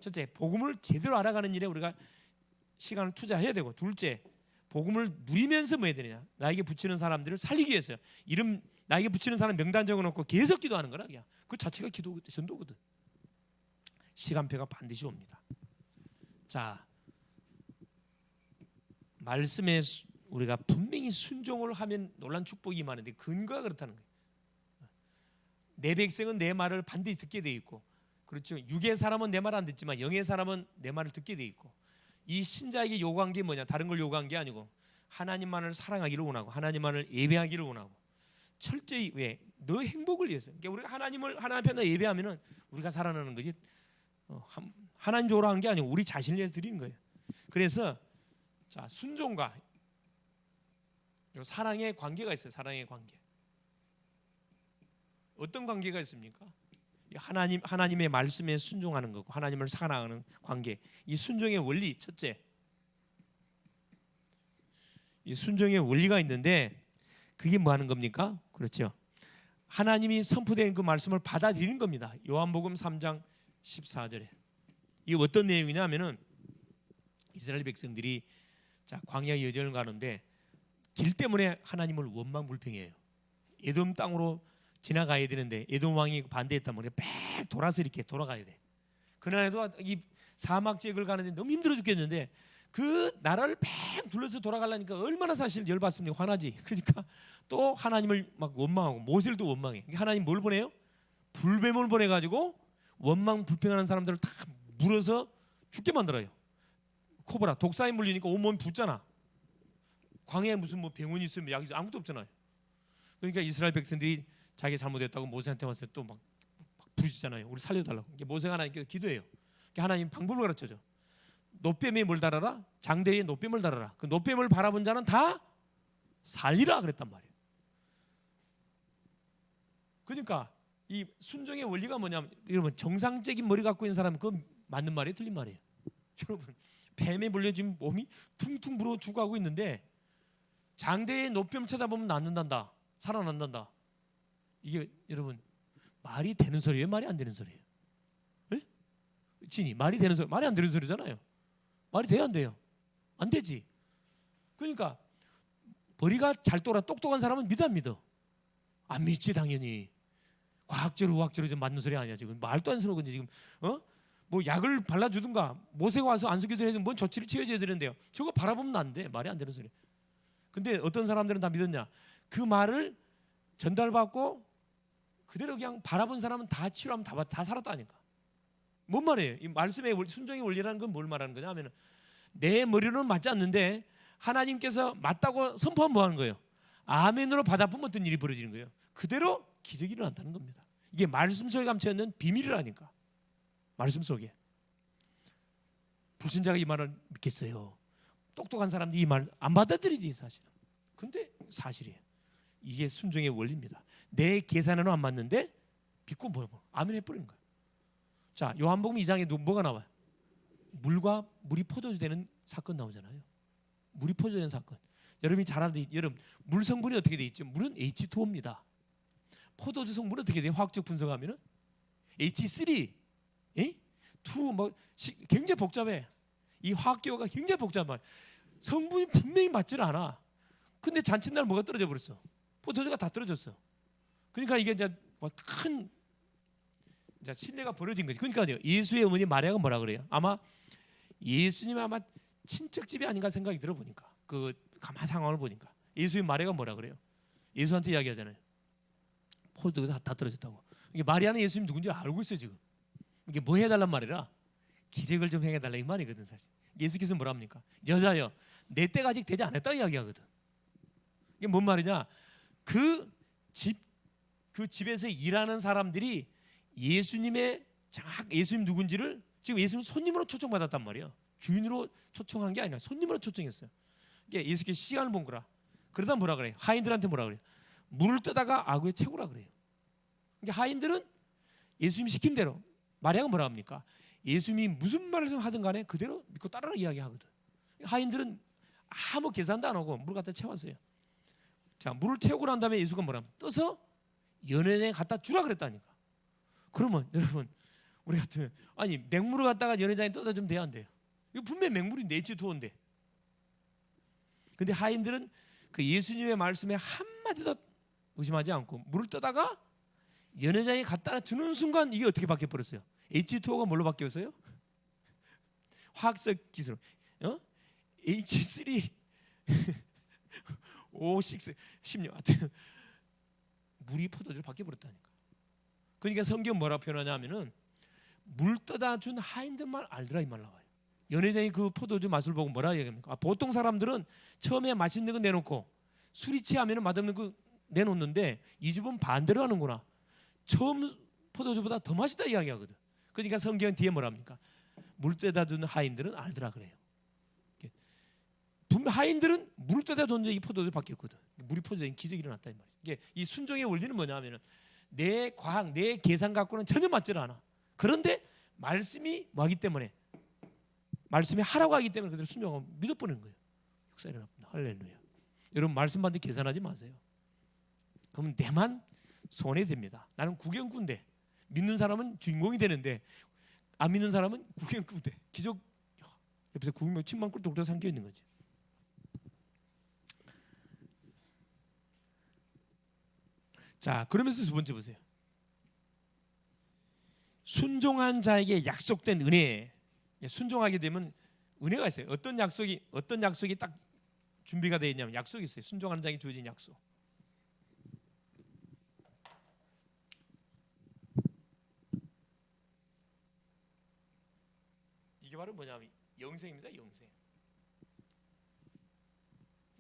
S1: 첫째, 복음을 제대로 알아가는 일에 우리가 시간을 투자해야 되고, 둘째, 복음을 누리면서 뭐 해야 되느냐? 나에게 붙이는 사람들을 살리기 위해서 이름 나에게 붙이는 사람 명단 적어놓고 계속 기도하는 거라. 그냥 그 자체가 기도 전도거든. 시간표가 반드시 옵니다. 자, 말씀에 우리가 분명히 순종을 하면 놀란 축복이 임하는데 근거가 그렇다는 거예요. 내 백성은 내 말을 반드시 듣게 돼 있고, 그렇죠. 육의 사람은 내 말 안 듣지만 영의 사람은 내 말을 듣게 돼 있고, 이 신자에게 요구한 게 뭐냐? 다른 걸 요구한 게 아니고 하나님만을 사랑하기를 원하고 하나님만을 예배하기를 원하고, 철저히 왜? 너 행복을 위해서. 그러니까 우리가 하나님 앞에 예배하면은 우리가 살아나는 거지. 하나님 쪽으로 하는 게 아니고 우리 자신을 위해서 드리는 거예요. 그래서 자, 순종과 사랑의 관계가 있어요. 사랑의 관계. 어떤 관계가 있습니까? 하나님의 말씀에 순종하는 거고 하나님을 사랑하는 관계. 이 순종의 원리, 첫째, 이 순종의 원리가 있는데 그게 뭐 하는 겁니까? 그렇죠. 하나님이 선포된 그 말씀을 받아들이는 겁니다. 요한복음 3장 14절에 이게 어떤 내용이냐면은 이스라엘 백성들이 자, 광야 여정을 가는데 길 때문에 하나님을 원망불평해요. 에돔 땅으로 지나가야 되는데 에돔 왕이 반대했단 말이에요. 빽 돌아서 이렇게 돌아가야 돼. 그날에도 이 사막 지역을 가는데 너무 힘들어 죽겠는데 그 나라를 뺑 둘러서 돌아가려니까 얼마나 사실 열받습니까? 화나지. 그러니까 또 하나님을 막 원망하고 모세를 또 원망해. 하나님 뭘 보내요? 불뱀을 보내가지고 원망 불평하는 사람들을 다 물어서 죽게 만들어요. 코브라 독사에 물리니까 온몸이 붓잖아. 광야에 무슨 뭐 병원이 있으면 약이 아무것도 없잖아요. 그러니까 이스라엘 백성들이 자기 잘못했다고 모세한테 와서 또 막 부르시잖아요. 우리 살려달라고. 모세가 하나님께 기도해요. 하나님 방법을 가르쳐줘. 노뱀에 뭘 달아라? 장대에 노뱀을 달아라. 그 노뱀을 바라본 자는 다 살리라 그랬단 말이에요. 그러니까 이 순종의 원리가 뭐냐면, 여러분 정상적인 머리 갖고 있는 사람은 그건 맞는 말이에요, 틀린 말이에요? 여러분 뱀에 물려 지금 몸이 퉁퉁 불어 죽어가고 있는데 장대에 노뱀 쳐다보면 낫는단다, 살아난단다. 이게 여러분 말이 되는 소리예요, 말이 안 되는 소리예요? 에? 진이 말이 되는 소리, 말이 안 되는 소리잖아요. 말이 돼야 안 돼요? 안 되지. 그러니까 머리가 잘 돌아 똑똑한 사람은 믿어 안 믿어? 안 믿지 당연히. 과학적으로 우학적으로 좀 맞는 소리 아니야 지금. 말도 안 서러운지 지금 뭐 약을 발라주든가 모세가 와서 안수기도 해서 뭔 조치를 취해줘야 되는데요. 저거 바라보면 안 돼. 말이 안 되는 소리. 근데 어떤 사람들은 다 믿었냐? 그 말을 전달받고 그대로 그냥 바라본 사람은 다 치료하면 다 살았다니까. 뭔 말이에요? 이 말씀의 순종의 원리라는 건 뭘 말하는 거냐 하면 내 머리로는 맞지 않는데 하나님께서 맞다고 선포하면 뭐 하는 거예요? 아멘으로 받아보면 어떤 일이 벌어지는 거예요? 그대로 기적이 일어난다는 겁니다. 이게 말씀 속에 감춰 있는 비밀이라니까. 말씀 속에. 불신자가 이 말을 믿겠어요? 똑똑한 사람들이 이 말 안 받아들이지 사실은. 근데 사실이에요. 이게 순종의 원리입니다. 내 계산에는 안 맞는데 믿고 뭐 아멘 해버리는 거예요. 자, 요한복음 2장에 뭐가 나와요? 물과 물이 포도주 되는 사건 나오잖아요. 물이 포도주 되는 사건. 여러분이 잘 아는, 여러분 물 성분이 어떻게 돼 있죠? 물은 H2O입니다. 포도주 성분은 어떻게 돼요? 화학적 분석하면은 H3, 2 뭐 굉장히 복잡해. 이 화학기호가 굉장히 복잡한 성분이 분명히 맞질 않아. 근데 잔칫날 뭐가 떨어져 버렸어? 포도주가 다 떨어졌어. 그러니까 이게 이제 큰 신뢰가 벌어진 거지. 그러니까요, 예수의 어머니 마리아가 뭐라 그래요? 아마 예수님 아마 친척집이 아닌가 생각이 들어보니까 그 가만 상황을 보니까 예수의 마리아가 뭐라 그래요? 예수한테 이야기하잖아요. 포도주가 다 떨어졌다고. 이게 마리아는 예수님 누군지 알고 있어요 지금. 이게 뭐 해달란 말이라 기적을 좀 해달라 이 말이거든 사실. 예수께서 뭐라 합니까? 여자여, 내 때가 아직 되지 않았다 이야기하거든. 이게 뭔 말이냐? 그 집에서 일하는 사람들이 예수님 누군지를 지금 예수님 손님으로 초청받았단 말이에요. 주인으로 초청한 게 아니라 손님으로 초청했어요. 이게 예수께서 시간을 본 거라. 그러다 뭐라 그래요? 하인들한테 뭐라 그래요? 물을 떠다가 아구에 채우라 그래요. 그러니까 하인들은 예수님이 시킨 대로, 마리아가 뭐라 합니까? 예수님이 무슨 말씀 하든 간에 그대로 믿고 따르라 이야기하거든. 하인들은 아무 계산도 안 하고 물을 갖다 채웠어요. 자, 물을 채우고 난 다음에 예수가 뭐라 하면 떠서 연회장에 갖다 주라 그랬다니까. 그러면 여러분 우리 같으면 아니 맹물을 갖다가 연회장에 떠다 주면 돼야 안 돼요? 이거 분명히 맹물인데 H2O인데. 근데 하인들은 그 예수님의 말씀에 한마디도 의심하지 않고 물을 떠다가 연회장에 갖다 주는 순간 이게 어떻게 바뀌어버렸어요? H2O가 뭘로 바뀌었어요? 화학적 기술 H3 5, 6, 16 하여튼 물이 포도주로 바뀌어버렸다니까. 그러니까 성경 뭐라 표현하냐면은 물 떠다 준 하인들만 알더라 이 말 나와요. 연회장이 그 포도주 맛을 보고 뭐라 얘기합니까? 보통 사람들은 처음에 맛있는 거 내놓고 술이 취하면 맛없는 거 내놓는데 이 집은 반대로 하는구나. 처음 포도주보다 더 맛있다 이야기하거든. 그러니까 성경 뒤에 뭐랍니까? 물 떠다 준 하인들은 알더라 그래요. 하인들은 물을 떠다 줬는데 이 포도주 바뀌었거든. 물이 포도주인 기적이 일어났다 이 말이에요. 이게 이 순종의 원리는 뭐냐면은 내 과학, 내 계산 갖고는 전혀 맞질 않아. 그런데 말씀이 뭐하기 때문에, 말씀이 하라고 하기 때문에 그대로 순종하고 믿어버리는 거예요. 역사 일어납니다. 할렐루야. 여러분 말씀 받는데 계산하지 마세요. 그러면 내만 손해됩니다. 나는 구경꾼데 믿는 사람은 주인공이 되는데 안 믿는 사람은 구경꾼데 기적 옆에서 구경 침만 꿀떡꿀떡 삼켜 있는 거지. 자, 그러면서 두 번째 보세요. 순종한 자에게 약속된 은혜. 순종하게 되면 은혜가 있어요. 어떤 약속이 딱 준비가 되어 있냐면 약속이 있어요. 순종하는 자에게 주어진 약속. 이게 바로 뭐냐면 영생입니다. 영생.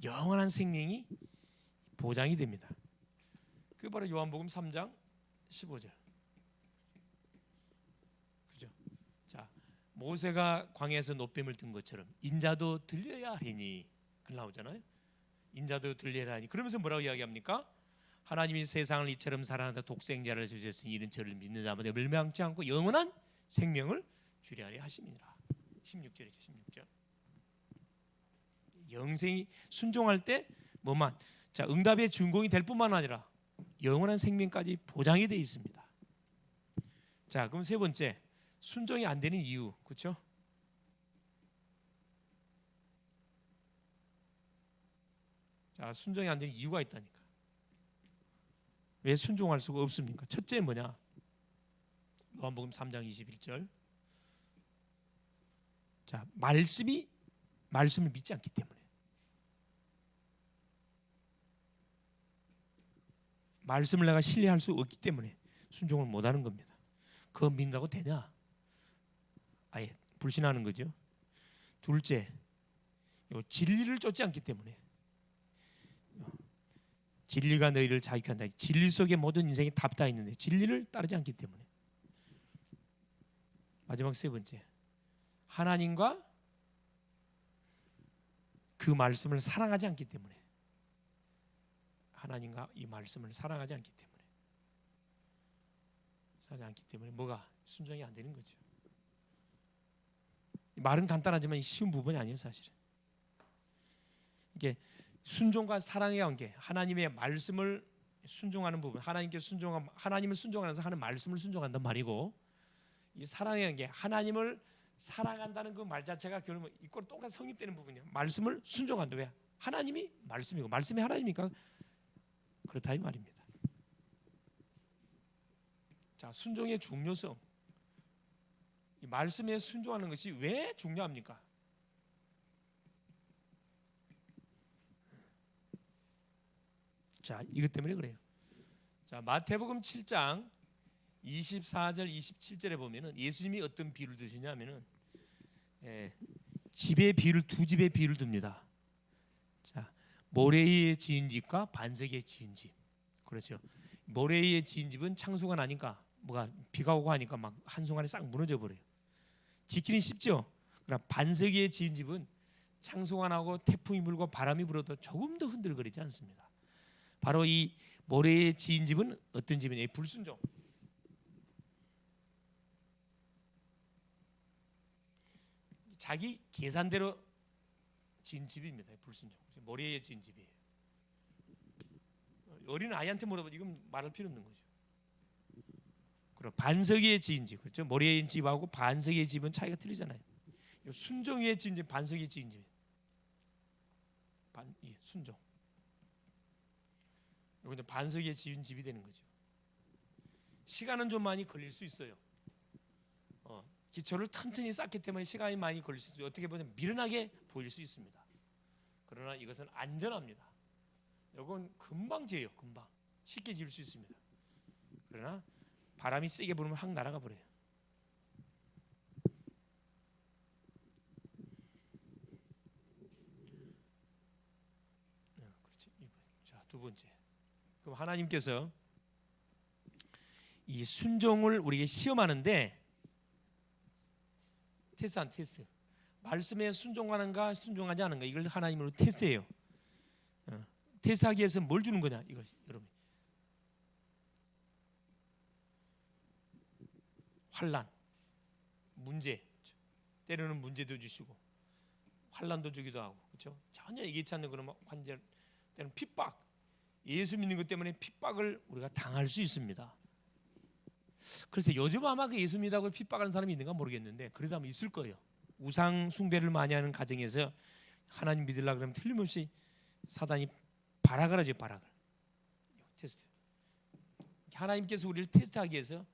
S1: 영원한 생명이 보장이 됩니다. 그게 바로 요한복음 3장 15절. 그죠? 자, 모세가 광야에서 노뱀을 든 것처럼 인자도 들려야 하니, 그 나오잖아요. 인자도 들려야 하니. 그러면서 뭐라고 이야기합니까? 하나님이 세상을 이처럼 사랑하사 독생자를 주셨으니 이는 저를 믿는 자마다 멸망치 않고 영원한 생명을 주려 하려 하심이니라. 16절이죠. 16절. 영생이 순종할 때 뭐만, 자, 응답의 주인공이 될 뿐만 아니라 영원한 생명까지 보장이 되어 있습니다. 자, 그럼 세 번째, 순종이 안 되는 이유, 그렇죠? 자, 순종이 안 되는 이유가 있다니까. 왜 순종할 수가 없습니까? 첫째 뭐냐? 요한복음 3장 21절. 자, 말씀을 믿지 않기 때문에. 말씀을 내가 신뢰할 수 없기 때문에 순종을 못하는 겁니다. 그거 믿는다고 되냐? 아예 불신하는 거죠. 둘째, 진리를 쫓지 않기 때문에. 진리가 너희를 자유케 한다. 진리 속에 모든 인생의 답 다 있는데 진리를 따르지 않기 때문에. 마지막 세 번째, 하나님과 그 말씀을 사랑하지 않기 때문에. 하나님과 이 말씀을 사랑하지 않기 때문에. 사랑하지 않기 때문에 뭐가 순종이 안 되는 거죠. 말은 간단하지만 쉬운 부분이 아니에요, 사실은. 이게 순종과 사랑의 관계, 하나님의 말씀을 순종하는 부분, 하나님께 순종한, 하나님을 순종하면서 하는 말씀을 순종한단 말이고, 이 사랑의 관계, 하나님을 사랑한다는 그 말 자체가 결국 이걸 똑같이 성립되는 부분이에요. 말씀을 순종한다. 왜? 하나님이 말씀이고 말씀이 하나님이니까 그렇다 이 말입니다. 자, 순종의 중요성. 이 말씀에 순종하는 것이 왜 중요합니까? 자, 이것 때문에 그래요. 자, 마태복음 7장 24절 27절에 보면은 예수님이 어떤 비유를 드시냐면은 집의 비유를, 두 집의 비유를 듭니다. 자, 모래 위에 지은 집과 반석 위에 지은 집. 그렇죠. 모래 위에 지은 집은 창수가 나니까 뭐가 비가 오고 하니까 막 한순간에 싹 무너져 버려요. 짓기는 쉽죠. 그러나 반석 위에 지은 집은 창수가 나고 태풍이 불고 바람이 불어도 조금 더 흔들거리지 않습니다. 바로 이 모래에 지은 집은 어떤 집이냐? 불순종. 자기 계산대로 지은 집입니다. 불순종. 모래에 지은 집이에요. 어린 아이한테 물어봐, 이건 말할 필요 없는 거죠. 그럼 반석 위에 지은 집, 그렇죠? 모래에 집하고 반석 위에 집은 차이가 틀리잖아요. 순종 위에 지은 집, 반석 위에 지은 집. 순종. 이건 반석 위에 지은 집이 되는 거죠. 시간은 좀 많이 걸릴 수 있어요. 기초를 튼튼히 쌓기 때문에 시간이 많이 걸릴 수 있어요. 어떻게 보면 미련하게 보일 수 있습니다. 그러나 이것은 안전합니다. 이건 금방 지어요. 금방 쉽게 지을 수 있습니다. 그러나 바람이 세게 불면 확 날아가 버려요. 그렇지. 자, 두 번째. 그럼 하나님께서 이 순종을 우리에게 시험하는데 테스트. 말씀에 순종하는가 순종하지 않은가, 이걸 하나님으로 테스트해요. 테스트하기 위해서 뭘 주는 거냐, 이거 여러분. 환난, 문제, 때로는 문제도 주시고 환난도 주기도 하고, 그렇죠? 전혀 예기치 않는 그런 환제, 때로는 핍박. 예수 믿는 것 때문에 핍박을 우리가 당할 수 있습니다. 그래서 요즘 아마 그 예수 믿다고 핍박하는 사람이 있는가 모르겠는데 그래도 아마 있을 거예요. 우상 숭배를 많이 하는 가정에서 하나님 믿으려고 그러면 틀림없이 사단이 발악을 하죠. 발악을. 테스트. 하나님께서 우리를 테스트하기 위해서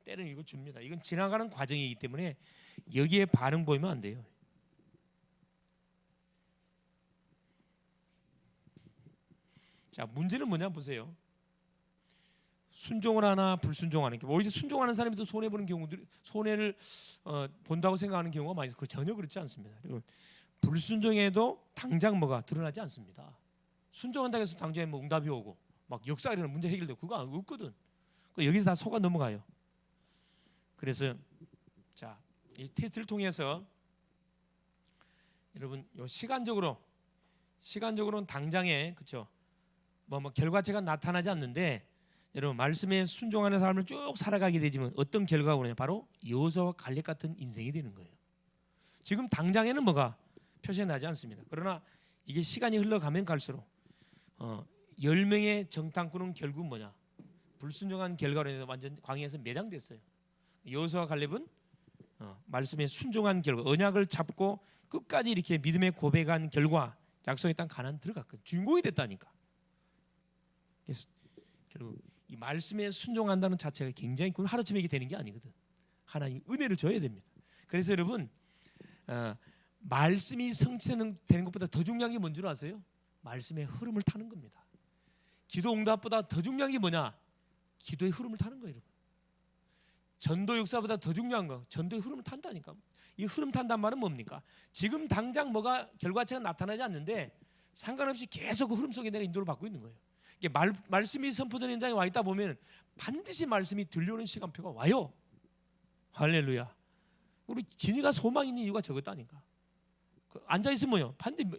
S1: 때로는 이거 줍니다. 이건 지나가는 과정이기 때문에 여기에 반응 보이면 안 돼요. 자, 문제는 뭐냐 보세요. 순종을 하나 불순종하는 게, 오히려 순종하는 사람이 더 손해 보는 경우들, 손해를 본다고 생각하는 경우가 많이 있어요. 전혀 그렇지 않습니다. 그리고 불순종해도 당장 뭐가 드러나지 않습니다. 순종한다고 해서 당장에 뭐 응답이 오고 막 역사가 일어나는 문제 해결되고 그거 없거든. 여기서 다 속아 넘어가요. 그래서 자, 이 테스트를 통해서 여러분 요 시간적으로는 당장에, 그렇죠? 뭐 결과체가 나타나지 않는데 여러분 말씀에 순종하는 사람을 쭉 살아가게 되지만 어떤 결과가 오느냐, 바로 여호수아와 갈렙 같은 인생이 되는 거예요. 지금 당장에는 뭐가 표시가 나지 않습니다. 그러나 이게 시간이 흘러가면 갈수록 10명의 정탐꾼은 결국 뭐냐, 불순종한 결과로 인해서 완전 광야에서 매장됐어요. 여호수아와 갈렙은 말씀에 순종한 결과, 언약을 잡고 끝까지 이렇게 믿음의 고백한 결과 약속의 땅 가나안 들어갔거든. 주인공이 됐다니까. 그래서 결국 이 말씀에 순종한다는 자체가 굉장히 하루쯤에 이게 되는 게 아니거든. 하나님이 은혜를 줘야 됩니다. 그래서 여러분 말씀이 성취되는 것보다 더 중요한 게 뭔지 아세요? 말씀의 흐름을 타는 겁니다. 기도 응답보다 더 중요한 게 뭐냐? 기도의 흐름을 타는 거예요, 여러분. 전도 역사보다 더 중요한 거 전도의 흐름을 탄다니까. 이 흐름 탄단 말은 뭡니까? 지금 당장 뭐가 결과체가 나타나지 않는데 상관없이 계속 그 흐름 속에 내가 인도를 받고 있는 거예요. 이게 말씀이 선포되는 현장에 와 있다 보면 반드시 말씀이 들려오는 시간표가 와요. 할렐루야. 우리 진이가 소망 있는 이유가 저것다니까. 앉아 있으면요 반드시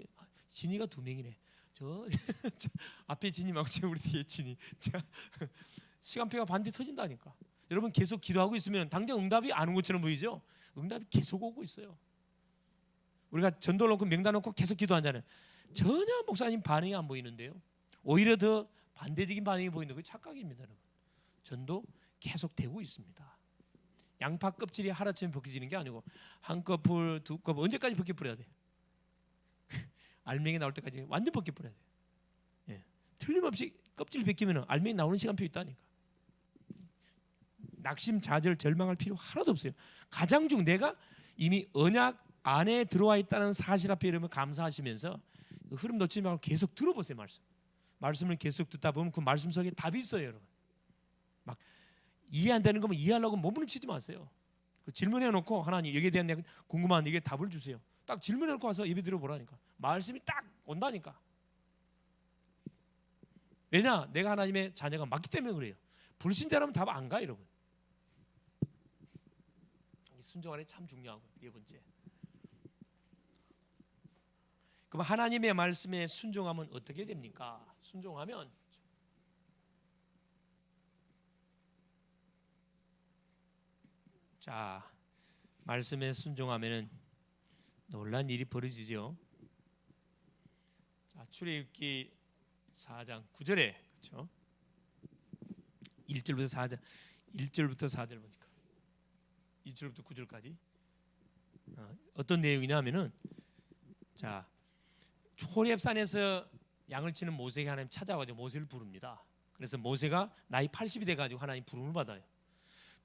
S1: 진이가 두 명이네. 저 앞에 진이하고 우리 뒤에 진이. 시간표가 반드시 터진다니까. 여러분 계속 기도하고 있으면 당장 응답이 안 온 것처럼 보이죠? 응답이 계속 오고 있어요. 우리가 전도 놓고 명단 놓고 계속 기도하잖아요. 전혀 목사님 반응이 안 보이는데요. 오히려 더 반대적인 반응이 보이는 거 착각입니다, 여러분. 전도 계속 되고 있습니다. 양파 껍질이 하루아침에 벗겨지는 게 아니고 한 커플, 두 커플 언제까지 벗겨 뿌려야 돼? 알맹이 나올 때까지 완전 벗겨 뿌려야 돼. 예. 틀림없이 껍질 벗기면 알맹이 나오는 시간표 있다니까. 낙심, 좌절, 절망할 필요 하나도 없어요. 가장 중 내가 이미 언약 안에 들어와 있다는 사실 앞에 여러분 감사하시면서 흐름 놓치지 말고 계속 들어보세요. 말씀을 계속 듣다 보면 그 말씀 속에 답이 있어요, 여러분. 막 이해 안 되는 거면 이해하려고 몸부림치지 마세요. 그 질문해 놓고 하나님 여기에 대한 내가 궁금한 이게 답을 주세요. 딱 질문해 놓고 와서 예배 들어보라니까. 말씀이 딱 온다니까. 왜냐? 내가 하나님의 자녀가 맞기 때문에 그래요. 불신자라면 답 안 가요, 여러분. 순종하는 게 참 중요하고. 네 번째. 그럼 하나님의 말씀에 순종하면 어떻게 됩니까? 순종하면 자, 말씀에 순종하면은 놀란 일이 벌어지죠. 자, 출애굽기 4장 9절에 그렇죠? 1절부터 4절, 1절부터 4절 보니까 2절부터 9절까지 어떤 내용이냐면은 자, 호렙산에서 양을 치는 모세에게 하나님 찾아와가지고 모세를 부릅니다. 그래서 모세가 나이 80이 돼가지고 하나님 부름을 받아요.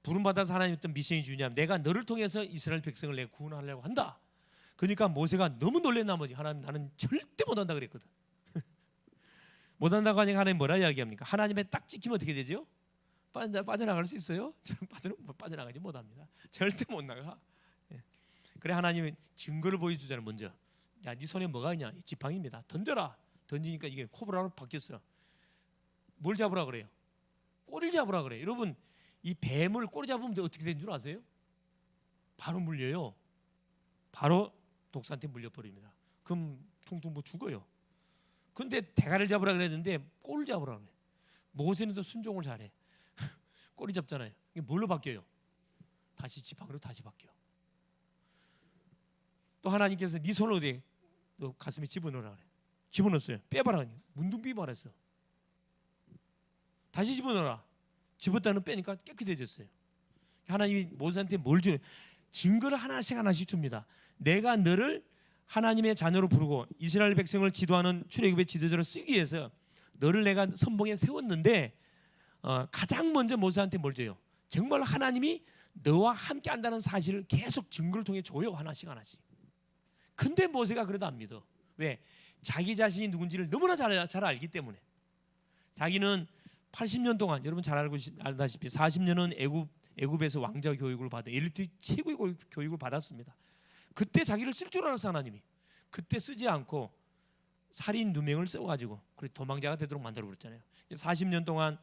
S1: 부름 받아서 하나님 어떤 미션이 주냐면 내가 너를 통해서 이스라엘 백성을 내가 구원하려고 한다. 그러니까 모세가 너무 놀란 나머지 하나님 나는 절대 못한다 그랬거든. 못한다고 하니까 하나님 뭐라 이야기합니까? 하나님의 딱 찍히면 어떻게 되죠? 빠져나갈 수 있어요? 빠져나가지 못합니다. 절대 못 나가. 그래 하나님은 증거를 보여주잖아요. 먼저 야, 네 손에 뭐가 있냐? 지팡이입니다. 던져라. 던지니까 이게 코브라로 바뀌었어. 뭘 잡으라 그래요? 꼬리를 잡으라 그래요. 여러분 이 뱀을 꼬리 잡으면 어떻게 되는 줄 아세요? 바로 물려요. 바로 독사한테 물려버립니다. 그럼 퉁퉁 뭐 죽어요. 근데 대가를 잡으라 그랬는데 꼬리를 잡으라 그래. 모세는 또 순종을 잘해. 꼬리 잡잖아요. 이게 뭘로 바뀌어요? 다시 지팡이로 다시 바뀌어. 또 하나님께서 네 손을 어디에 너 가슴에 집어넣으라 그래. 집어넣었어요. 빼봐라. 문둥비 말했어. 다시 집어넣어라. 집었다는 빼니까 깨끗해졌어요. 하나님이 모세한테 뭘 주냐? 증거를 하나씩 하나씩 줍니다. 내가 너를 하나님의 자녀로 부르고 이스라엘 백성을 지도하는 출애굽의 지도자로 쓰기 위해서 너를 내가 선봉에 세웠는데 가장 먼저 모세한테 뭘 줘요? 정말 하나님이 너와 함께 한다는 사실을 계속 증거를 통해 줘요. 하나씩 하나씩. 근데 모세가 그래도 안 믿어. 왜? 자기 자신이 누군지를 너무나 잘 알기 때문에. 자기는 80년 동안 여러분 잘 알다시피 40년은 애굽에서 왕자 교육을 받아 엘리트 최고의 교육을 받았습니다. 그때 자기를 쓸 줄 알았어 하나님이. 그때 쓰지 않고 살인 누명을 써가지고 그래 도망자가 되도록 만들어 버렸잖아요. 40년 동안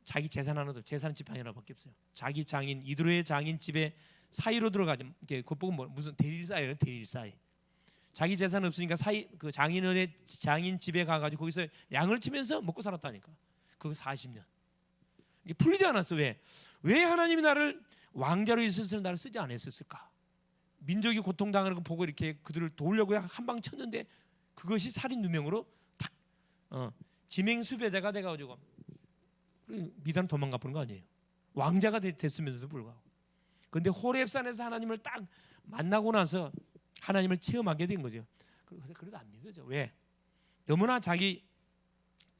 S1: 자기 재산 하나도 재산 지팡이 하나밖에 없어요. 자기 장인 이드로의 장인 집에 사이로 들어가지. 그거 보고 뭐 무슨 대릴사예요, 대릴사이. 자기 재산 없으니까 그 장인의 장인 집에 가가지고 거기서 양을 치면서 먹고 살았다니까. 그거 40년. 이게 풀리지 않았어. 왜 하나님이 나를 왕자로 있었을 나를 쓰지 않았을까? 민족이 고통당하는 거 보고 이렇게 그들을 도우려고 한 방 쳤는데 그것이 살인 누명으로 탁 지명 수배자가 돼가지고 미단 도망가 보는 거 아니에요. 왕자가 됐으면서도 불구하고. 그런데 호렙산에서 하나님을 딱 만나고 나서 하나님을 체험하게 된 거죠. 그래도 안 믿어져. 왜? 너무나 자기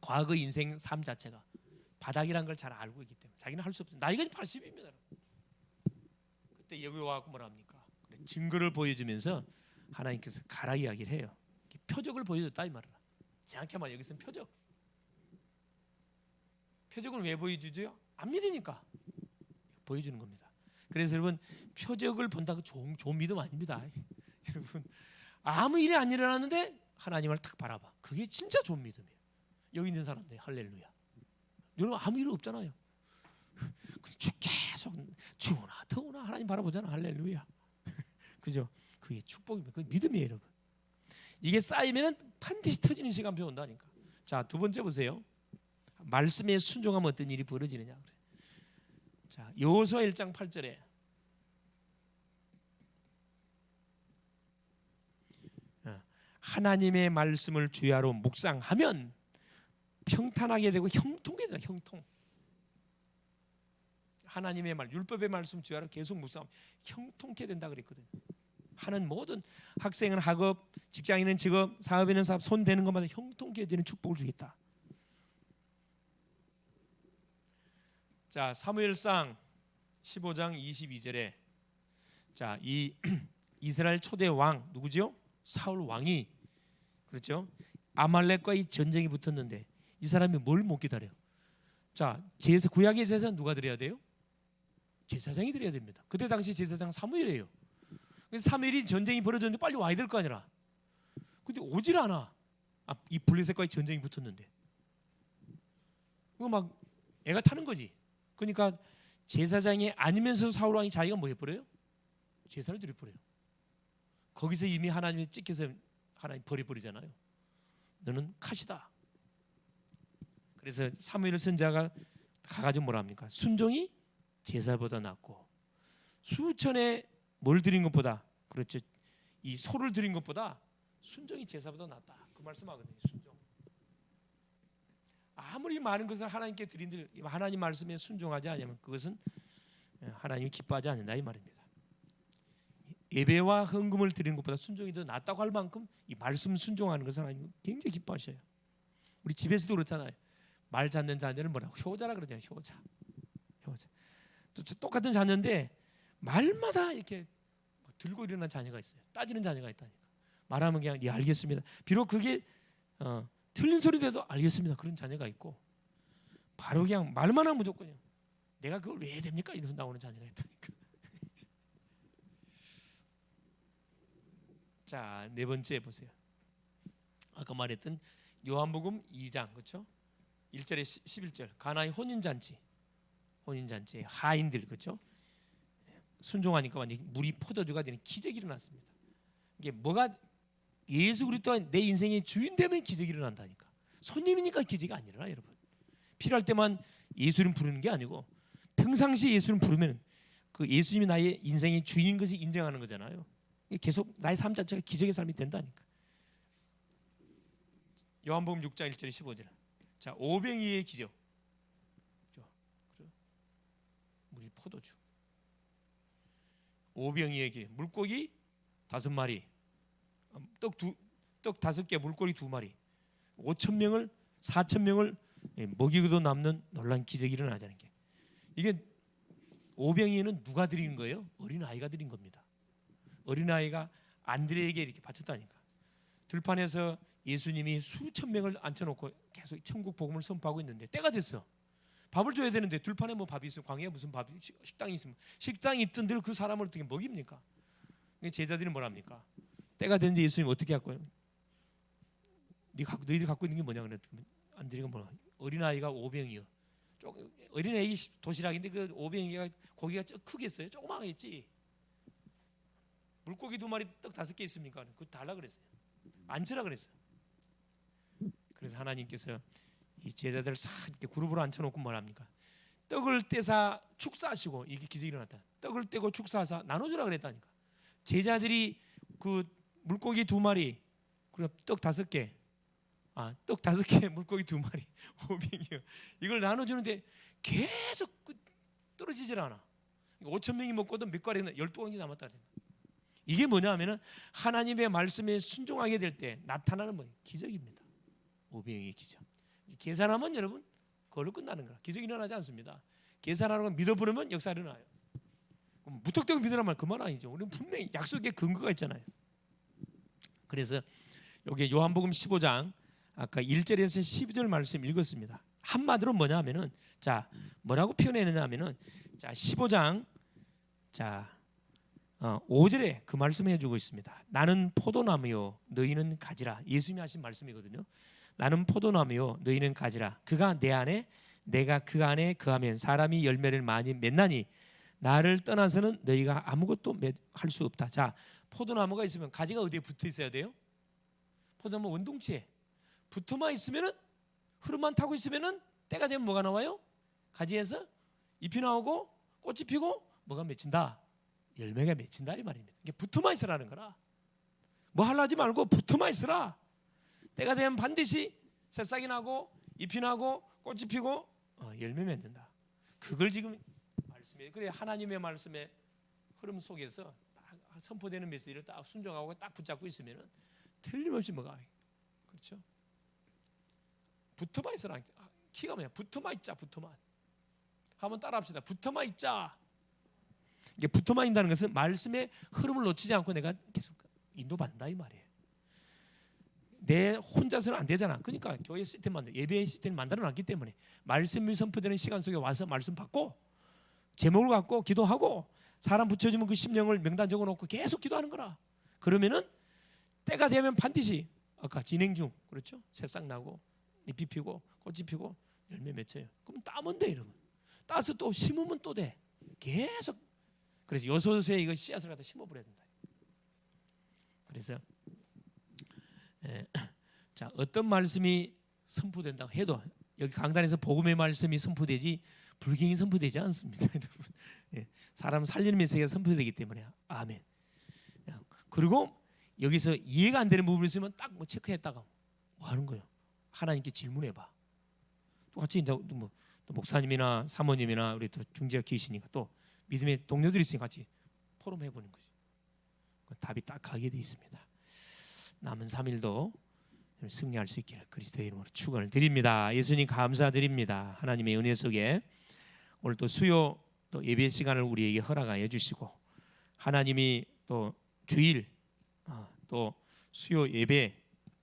S1: 과거 인생 삶 자체가 바닥이란 걸 잘 알고 있기 때문에 자기는 할 수 없어요. 나이가 80입니다. 그때 여호와가 뭐라 합니까? 증거를 보여주면서 하나님께서 가라 이야기를 해요. 표적을 보여줬다 이 말이야. 정확히 말하면 여기서는 표적. 표적은 왜 보여주죠? 안 믿으니까 보여주는 겁니다. 그래서 여러분 표적을 본다고 좋은 믿음 아닙니다. 여러분 아무 일이 안 일어났는데 하나님을 탁 바라봐. 그게 진짜 좋은 믿음이에요. 여기 있는 사람들 할렐루야. 여러분 아무 일 없잖아요. 계속 추우나 더우나 하나님 바라보잖아. 할렐루야. 그죠? 그게 축복입니다. 그 믿음이에요, 여러분. 이게 쌓이면은 반드시 터지는 시간표 온다니까. 자, 두 번째 보세요. 말씀에 순종하면 어떤 일이 벌어지느냐. 자, 여호수아 1장 8절에 하나님의 말씀을 주야로 묵상하면 평탄하게 되고 형통하게 된다. 형통. 하나님의 말, 율법의 말씀 주야로 계속 묵상하면 형통케 된다 그랬거든요. 하는 모든 학생은 학업, 직장인은 직업, 사업인은 사업, 손 대는 것마다 형통케 되는 축복을 주겠다. 자, 사무엘상 15장 22절에 자, 이 이스라엘 초대 왕 누구죠? 사울 왕이 그렇죠? 아말렉과의 전쟁이 붙었는데 이 사람이 뭘 못 기다려? 자, 구약의 제사 누가 드려야 돼요? 제사장이 드려야 됩니다. 그때 당시 제사장 사무엘이에요. 그래서 사무엘이 전쟁이 벌어졌는데 빨리 와야 될 거 아니라. 근데 오질 않아. 이 블레셋과의 전쟁이 붙었는데. 그거 막 애가 타는 거지. 그러니까 제사장이 아니면서 사울 왕이 자기가 뭐 해버려요? 제사를 드려버려요. 거기서 이미 하나님이 찍혀서 하나님 버려버리잖아요. 너는 컷이다. 그래서 사무엘 선지자가 가가지고 뭐라 합니까? 순종이 제사보다 낫고 수천에 뭘 드린 것보다 그렇죠. 이 소를 드린 것보다 순종이 제사보다 낫다. 그 말씀하거든요. 순종. 아무리 많은 것을 하나님께 드린들 하나님 말씀에 순종하지 않으면 그것은 하나님이 기뻐하지 않는다 이 말입니다. 예배와 헌금을 드리는 것보다 순종이 더 낫다고 할 만큼 이 말씀 순종하는 것을 하나님 굉장히 기뻐하셔요. 우리 집에서도 그렇잖아요. 말 찾는 자녀를 뭐라고 효자라 그러잖아요. 효자. 또 똑같은 자녀인데 말마다 이렇게 들고 일어난 자녀가 있어요. 따지는 자녀가 있다니까. 말하면 그냥 예 알겠습니다. 비록 그게 틀린 소리라도 알겠습니다. 그런 자녀가 있고 바로 그냥 말만 하면 무조건요. 내가 그걸 왜 해야 됩니까? 이러면서 나오는 자녀가 있다니까. 자, 네 번째 보세요. 아까 말했던 요한복음 2장 그렇죠? 1절에 11절 가나의 혼인잔치에 하인들 그렇죠? 순종하니까 완전히 물이 포도주가 되는 기적이 일어났습니다. 이게 뭐가 예수 그리스도가 내 인생의 주인 되면 기적이 일어난다니까. 손님이니까 기적이 안 일어나 여러분. 필요할 때만 예수님 부르는 게 아니고 평상시 예수님 부르면 그 예수님이 나의 인생의 주인인 것이 인정하는 거잖아요. 계속 나의 삶 자체가 기적의 삶이 된다니까. 요한복음 6장 1절 15절. 자, 오병이의 기적. 물이 포도주. 오병이의 기적. 물고기 5마리. 떡 5개, 물고기 2마리. 5,000명을 4,000명을 먹이고도 남는 놀라운 기적이 일어나자는 게. 이게 오병이는 누가 드리는 거예요? 어린아이가 드린 겁니다. 어린아이가 안드레에게 이렇게 바쳤다니까. 들판에서 예수님이 수천 명을 앉혀놓고 계속 천국 복음을 선포하고 있는데 때가 됐어. 밥을 줘야 되는데 들판에 뭐 밥이 있으면 광야에 무슨 밥이 식당이 있으면 식당이 있던들 그 사람을 어떻게 먹입니까? 제자들이 뭐랍니까? 때가 됐는데 예수님 어떻게 할 거예요? 너희들 갖고 있는 게 뭐냐 그랬더니 안드레가 뭐라 어린아이가 오병이요. 어린아이 도시락인데 그 오병이가 고기가 크겠어요? 조그마하겠지. 물고기 2마리 떡 5개 있습니까? 그거 달라 그랬어요. 안 주라 그랬어요. 그래서 하나님께서 이 제자들을 싹 이렇게 그룹으로 앉혀놓고 뭐랍니까? 떡을 떼사 축사하시고 이게 기적이 일어났다. 떡을 떼고 축사하사 나눠주라 그랬다니까. 제자들이 그 물고기 2마리 그리고 떡 5개 떡 5개 물고기 2마리 오병이요. 이걸 나눠주는데 계속 떨어지질 않아. 5,000명이 먹고도 몇 가리는 12공기 남았다. 이게 뭐냐 하면은 하나님의 말씀에 순종하게 될 때 나타나는 뭐예요? 기적입니다. 오병이의 기적. 계산하면 여러분 그걸로 끝나는 거라. 기적이 일어나지 않습니다. 계산하는 걸 믿어보려면 역사 일어나요. 무턱대고 믿으란 말 그만 아니죠. 우리는 분명히 약속의 근거가 있잖아요. 그래서 여기 요한복음 15장 아까 1절에서 12절 말씀 읽었습니다. 한마디로 뭐냐 하면은 자 뭐라고 표현했느냐 하면은 자 15장 자, 5절에 그 말씀을 해주고 있습니다. 나는 포도나무요 너희는 가지라. 예수님이 하신 말씀이거든요. 나는 포도나무요 너희는 가지라. 그가 내 안에 내가 그 안에 거하면 사람이 열매를 많이 맺나니 나를 떠나서는 너희가 아무것도 할 수 없다. 자, 포도나무가 있으면 가지가 어디에 붙어 있어야 돼요? 포도나무 원둥치에 붙어만 있으면은, 흐름만 타고 있으면은 때가 되면 뭐가 나와요? 가지에서 잎이 나오고 꽃이 피고 뭐가 맺힌다? 열매가 맺힌다 이 말입니다. 이게 붙어만 있으라는 거라. 뭐 하려 하지 말고 붙어만 있으라. 때가 되면 반드시 새싹이 나고 잎이 나고 꽃이 피고 열매 맺는다. 그걸 지금 말씀에, 그래 하나님의 말씀의 흐름 속에서 딱 선포되는 메시지를 딱 순종하고 딱 붙잡고 있으면은 틀림없이 뭐가, 그렇죠? 붙어만 있으라. 키가 뭐냐? 붙어만 있자. 붙어만. 한번 따라합시다. 붙어만 있자. 이게 붙어만 있다는 것은 말씀의 흐름을 놓치지 않고 내가 계속 인도받는다 이 말이에요. 내 혼자서는 안 되잖아. 그러니까 교회 시스템 예배 시스템 만들어놨기 때문에 말씀이 선포되는 시간 속에 와서 말씀 받고 제목을 갖고 기도하고 사람 붙여주면 그 심령을 명단 적어놓고 계속 기도하는 거라. 그러면은 때가 되면 반드시 아까 진행 중, 그렇죠? 새싹 나고 잎이 피고 꽃이 피고 열매 맺혀요. 그럼 따면 돼 여러분. 따서 또 심으면 또 돼. 계속. 그래서 요소수에 이거 씨앗을 갖다 심어버려야 된다. 그래서 자, 어떤 말씀이 선포된다고 해도 여기 강단에서 복음의 말씀이 선포되지 불경이 선포되지 않습니다. 사람 살리는 메시지가 선포되기 때문에. 아멘. 그리고 여기서 이해가 안 되는 부분이 있으면 딱 뭐 체크했다가 뭐 하는 거예요? 하나님께 질문해봐. 똑같이 이제 뭐 또 목사님이나 사모님이나 우리 또 중재가 계시니까 또 믿음의 동료들이 있으니까 같이 포럼해 보는 거지. 답이 딱 가게 돼 있습니다. 남은 3일도 승리할 수 있기를 그리스도의 이름으로 축원을 드립니다. 예수님 감사드립니다. 하나님의 은혜 속에 오늘 또 수요 또 예배 시간을 우리에게 허락하여 주시고 하나님이 또 주일 또 수요 예배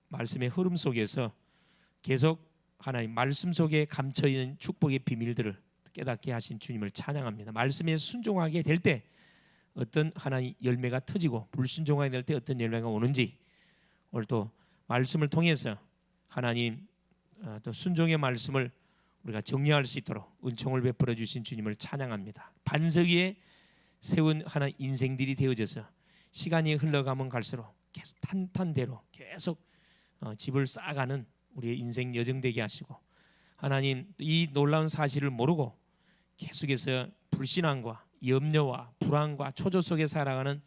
S1: 말씀의 흐름 속에서 계속 하나님 말씀 속에 감춰 있는 축복의 비밀들을 깨닫게 하신 주님을 찬양합니다. 말씀에 순종하게 될 때 어떤 하나님 열매가 터지고 불순종하게 될 때 어떤 열매가 오는지 오늘 또 말씀을 통해서 하나님 또 순종의 말씀을 우리가 정리할 수 있도록 은총을 베풀어 주신 주님을 찬양합니다. 반석 위에 세운 하나님 인생들이 되어져서 시간이 흘러가면 갈수록 계속 탄탄대로 계속 집을 쌓아가는 우리의 인생 여정되게 하시고 하나님 이 놀라운 사실을 모르고 계속해서 불신앙과 염려와 불안과 초조 속에 살아가는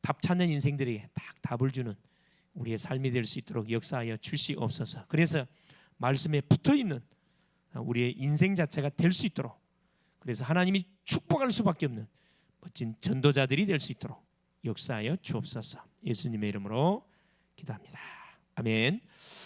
S1: 답 찾는 인생들에게 딱 답을 주는 우리의 삶이 될 수 있도록 역사하여 주시옵소서. 그래서 말씀에 붙어있는 우리의 인생 자체가 될 수 있도록, 그래서 하나님이 축복할 수밖에 없는 멋진 전도자들이 될 수 있도록 역사하여 주옵소서. 예수님의 이름으로 기도합니다. 아멘.